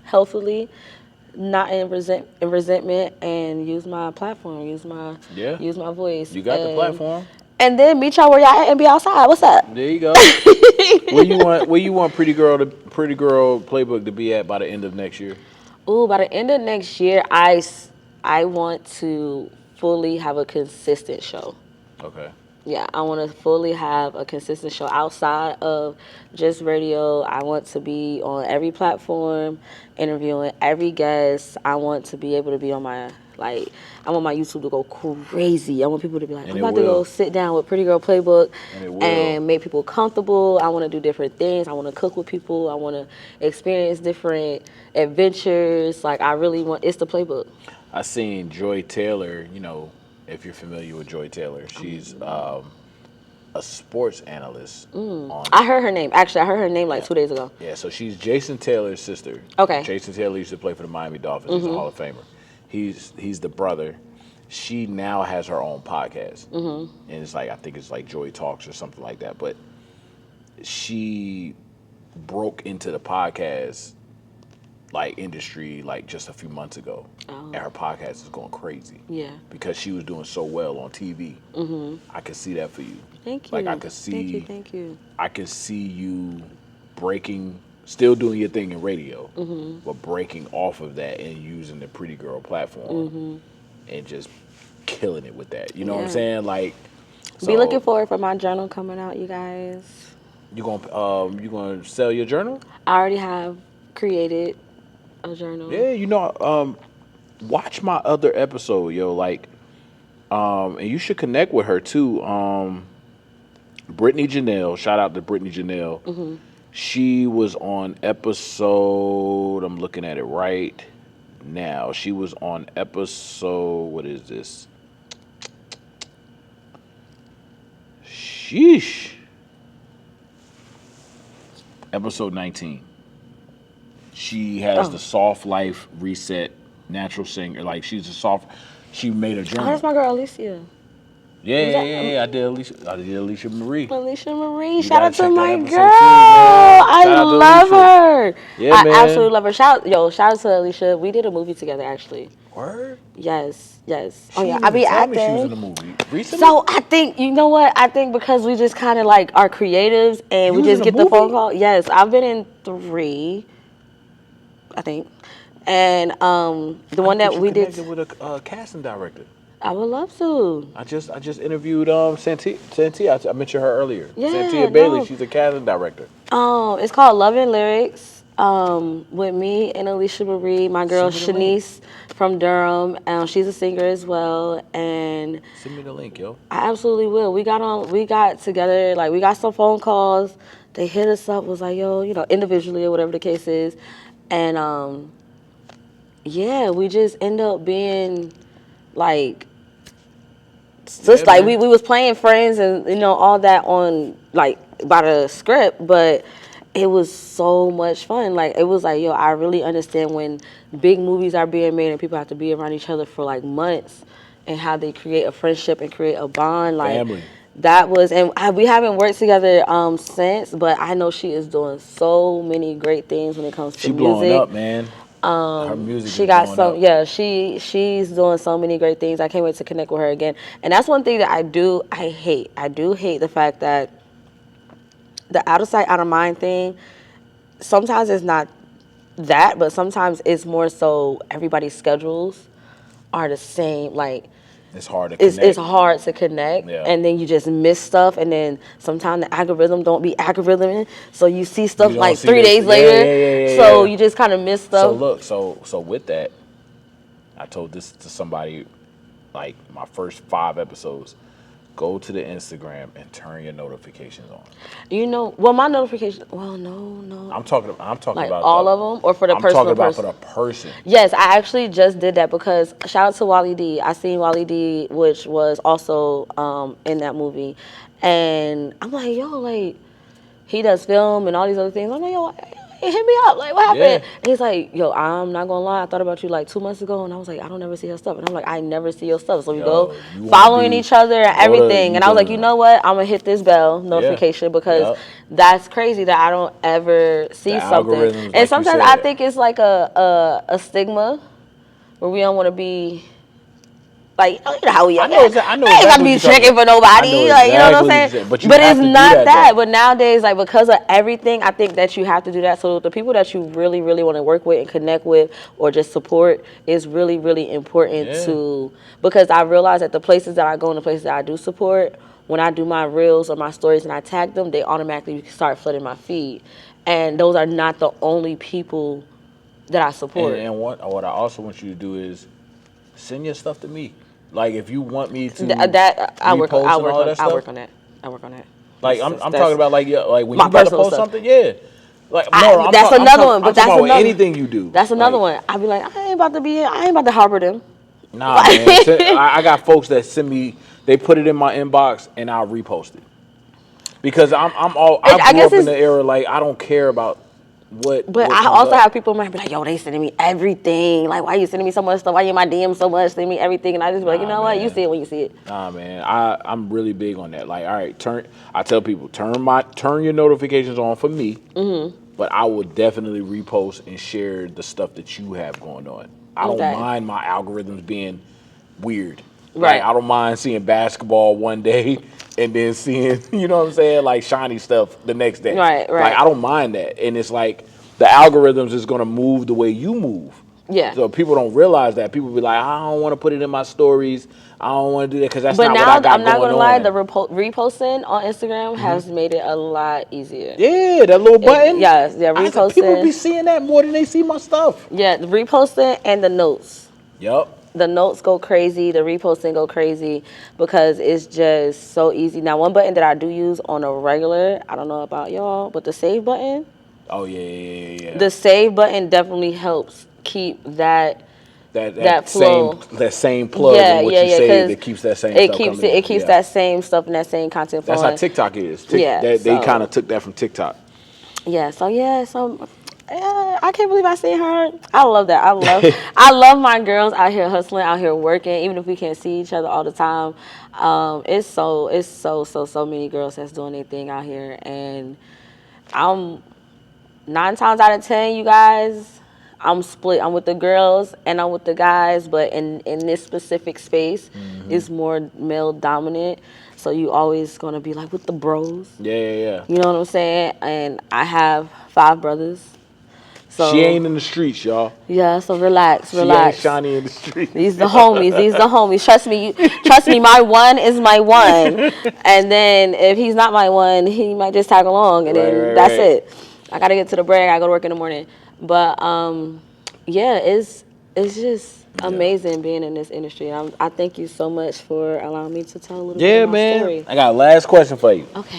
healthily, not in resentment, and use my platform, use my voice. You got the platform. And then meet y'all where y'all at and be outside. What's up? There you go. Where you want Pretty Girl Playbook to be at by the end of next year? Ooh, by the end of next year, I want to fully have a consistent show. Okay. Yeah, I want to fully have a consistent show outside of just radio. I want to be on every platform, interviewing every guest. I want to be able to be on I want my YouTube to go crazy. I want people to be like, I'm about to go sit down with Pretty Girl Playbook and make people comfortable. I want to do different things. I want to cook with people. I want to experience different adventures. Like, I really want, it's the Playbook. I seen Joy Taylor, if you're familiar with Joy Taylor, she's a sports analyst. I heard her name. Actually, I heard her name 2 days ago. Yeah, so she's Jason Taylor's sister. Okay. Jason Taylor used to play for the Miami Dolphins. He's a Hall of Famer. He's the brother. She now has her own podcast. And it's I think it's like Joy Talks or something like that. But she broke into the podcast industry just a few months ago, and her podcast is going crazy. Yeah, because she was doing so well on TV. I could see that for you. Thank you. I could see. Thank you. I could see you still doing your thing in radio, but breaking off of that and using the Pretty Girl platform and just killing it with that. You know what I'm saying? Be looking forward for my journal coming out, you guys. You gonna sell your journal? I already have created a journal. Yeah, watch my other episode, yo. And you should connect with her too. Brittany Janelle, shout out to Brittany Janelle. She was on episode, I'm looking at it right now. She was on episode, what is this? Sheesh. Episode 19. She has the Soft Life Reset Natural Singer. She made a journal. Oh, that's my girl Alicia. Yeah. I did Alicia Marie. Alicia Marie. Shout out to my girl. I love her. Yeah, I man. absolutely love her. Shout out to Alicia. We did a movie together, actually. Word? Yes. Oh yeah, I be acting. She was in the movie recently. So I think, you know what? I think because we just kind of are creatives and we just get the phone call. Yes, I've been in 3, I think. And the one that we did with a casting director. I would love to. I just interviewed Santia. I mentioned her earlier. Yeah, Santia Bailey. She's a casting director. It's called Love and Lyrics. With me and Alicia Marie, my girl Shanice from Durham. She's a singer as well. And send me the link, yo. I absolutely will. We got together. We got some phone calls. They hit us up. Was like, yo, individually or whatever the case is. And we just end up being we was playing friends and all that on by the script, but it was so much fun. It was yo, I really understand when big movies are being made and people have to be around each other for months and how they create a friendship and create a bond. Family. that was, and we haven't worked together since, but I know she is doing so many great things when it comes to She music. blowing up, man. Her music She is got blowing some, up. yeah. She's doing so many great things. I can't wait to connect with her again. And that's one thing that I do hate the fact that the out of sight, out of mind thing. Sometimes it's not that, but sometimes it's more so everybody's schedules are the same. Like It's hard to connect. it's hard to connect, Yeah. and then you just miss stuff, and then sometimes the algorithm don't be algorithming, so you see stuff You don't like see 3 days yeah, later. So you just kind of miss So stuff. look, so with that, I told this to somebody like my first 5 episodes. Go to the Instagram and turn your notifications on. You know, well, my notification. Well, no. I'm talking Like about all of them, or for the I'm personal talking about person? for the person. Yes, I actually just did that because shout out to Wally D. I seen Wally D, which was also in that movie, and I'm like, yo, like he does film and all these other things. I'm like, yo, hit me up, like what happened? Yeah. And he's like, yo, I'm not gonna lie, I thought about you like 2 months ago, and I was like, I don't ever see your stuff, and I'm like, I never see your stuff, so we Yo, go you wanna following be- each other and go to- everything, you and I was like, gonna- you know what, I'm gonna hit this bell notification because Yep. that's crazy that I don't ever see The something, algorithms, and like you sometimes said. I think it's like a stigma where we don't want to be. Like, you know how we are. I know I exactly ain't got to what be you're talking checking for about. nobody. I know Like, you know what I'm exactly what saying? you're saying, but you But have it's to do not that, that. though. But nowadays, like, because of everything, I think that you have to do that. So the people that you really, really want to work with and connect with or just support is really, really important to, because I realize that the places that I go and the places that I do support, when I do my reels or my stories and I tag them, they automatically start flooding my feed. And those are not the only people that I support. And what I also want you to do is send your stuff to me. Like if you want me to That I work on. repost and all of that I stuff. work on that. I work on that. Like I'm talking about like when my you about to personal post stuff. something, yeah. Like no, I'm That's another one. I'm But talking that's about another. anything you do. That's another Like, one. I be like, I ain't about to harbor them. Nah, man. I got folks that send me. They put it in my inbox and I'll repost it because I grew up in the era like I don't care about what. But what I comes also up. have people might be like, yo, they sending me everything. Like, why you sending me so much stuff? Why you in my DM so much? Sending me everything, and I just be like, you know what? You see it when you see it. Nah, man. I'm really big on that. Like, all right, I tell people turn your notifications on for me. Mm-hmm. But I will definitely repost and share the stuff that you have going on. I don't mind my algorithms being weird. Right. Like, I don't mind seeing basketball one day and then seeing, you know what I'm saying, like shiny stuff the next day. Right. Like, I don't mind that. And it's like the algorithms is going to move the way you move. Yeah. So people don't realize that. People be like, I don't want to put it in my stories. I don't want to do that because that's but not now, what I got I'm not going gonna lie, on. the reposting on Instagram has made it a lot easier. Yeah, that little button. Reposting. People be seeing that more than they see my stuff. Yeah, the reposting and the notes. Yep. The notes go crazy, the reposting go crazy because it's just so easy. Now, one button that I do use on a regular, I don't know about y'all, but the save button. Oh yeah. The save button definitely helps keep that flow. That same plug in what you say that keeps that same stuff coming in. It keeps that same stuff and that same content flowing. That's how TikTok is. They kind of took that from TikTok. I can't believe I seen her. I love that. I love my girls out here hustling, out here working, even if we can't see each other all the time. It's so many girls that's doing their thing out here, and I'm 9 times out of 10, you guys, I'm split. I'm with the girls and I'm with the guys, but in this specific space, it's more male dominant. So you always gonna be like with the bros. Yeah. You know what I'm saying? And I have 5 brothers. So she ain't in the streets, y'all. Yeah, so relax. She ain't Shani in the streets. These the homies. Trust me. My one is my one, and then if he's not my one, he might just tag along, and then that's it. I gotta get to the break. I go to work in the morning, but it's just amazing being in this industry. I thank you so much for allowing me to tell a little bit of my story. I got a last question for you. Okay.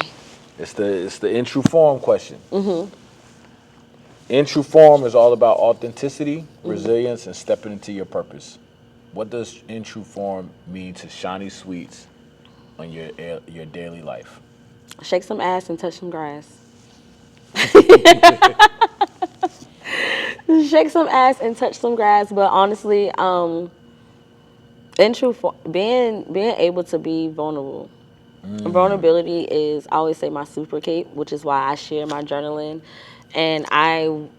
It's the in true form question. In true form is all about authenticity, resilience, and stepping into your purpose. What does in true form mean to Shani Sweets on your daily life? Shake some ass and touch some grass. Shake some ass and touch some grass, but honestly, in true form, being able to be vulnerable Vulnerability is, I always say, my super cape, which is why I share my journaling. And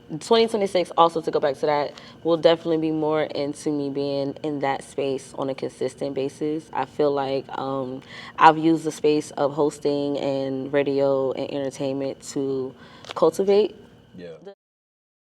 2026, also to go back to that, will definitely be more into me being in that space on a consistent basis. I feel like I've used the space of hosting and radio and entertainment to cultivate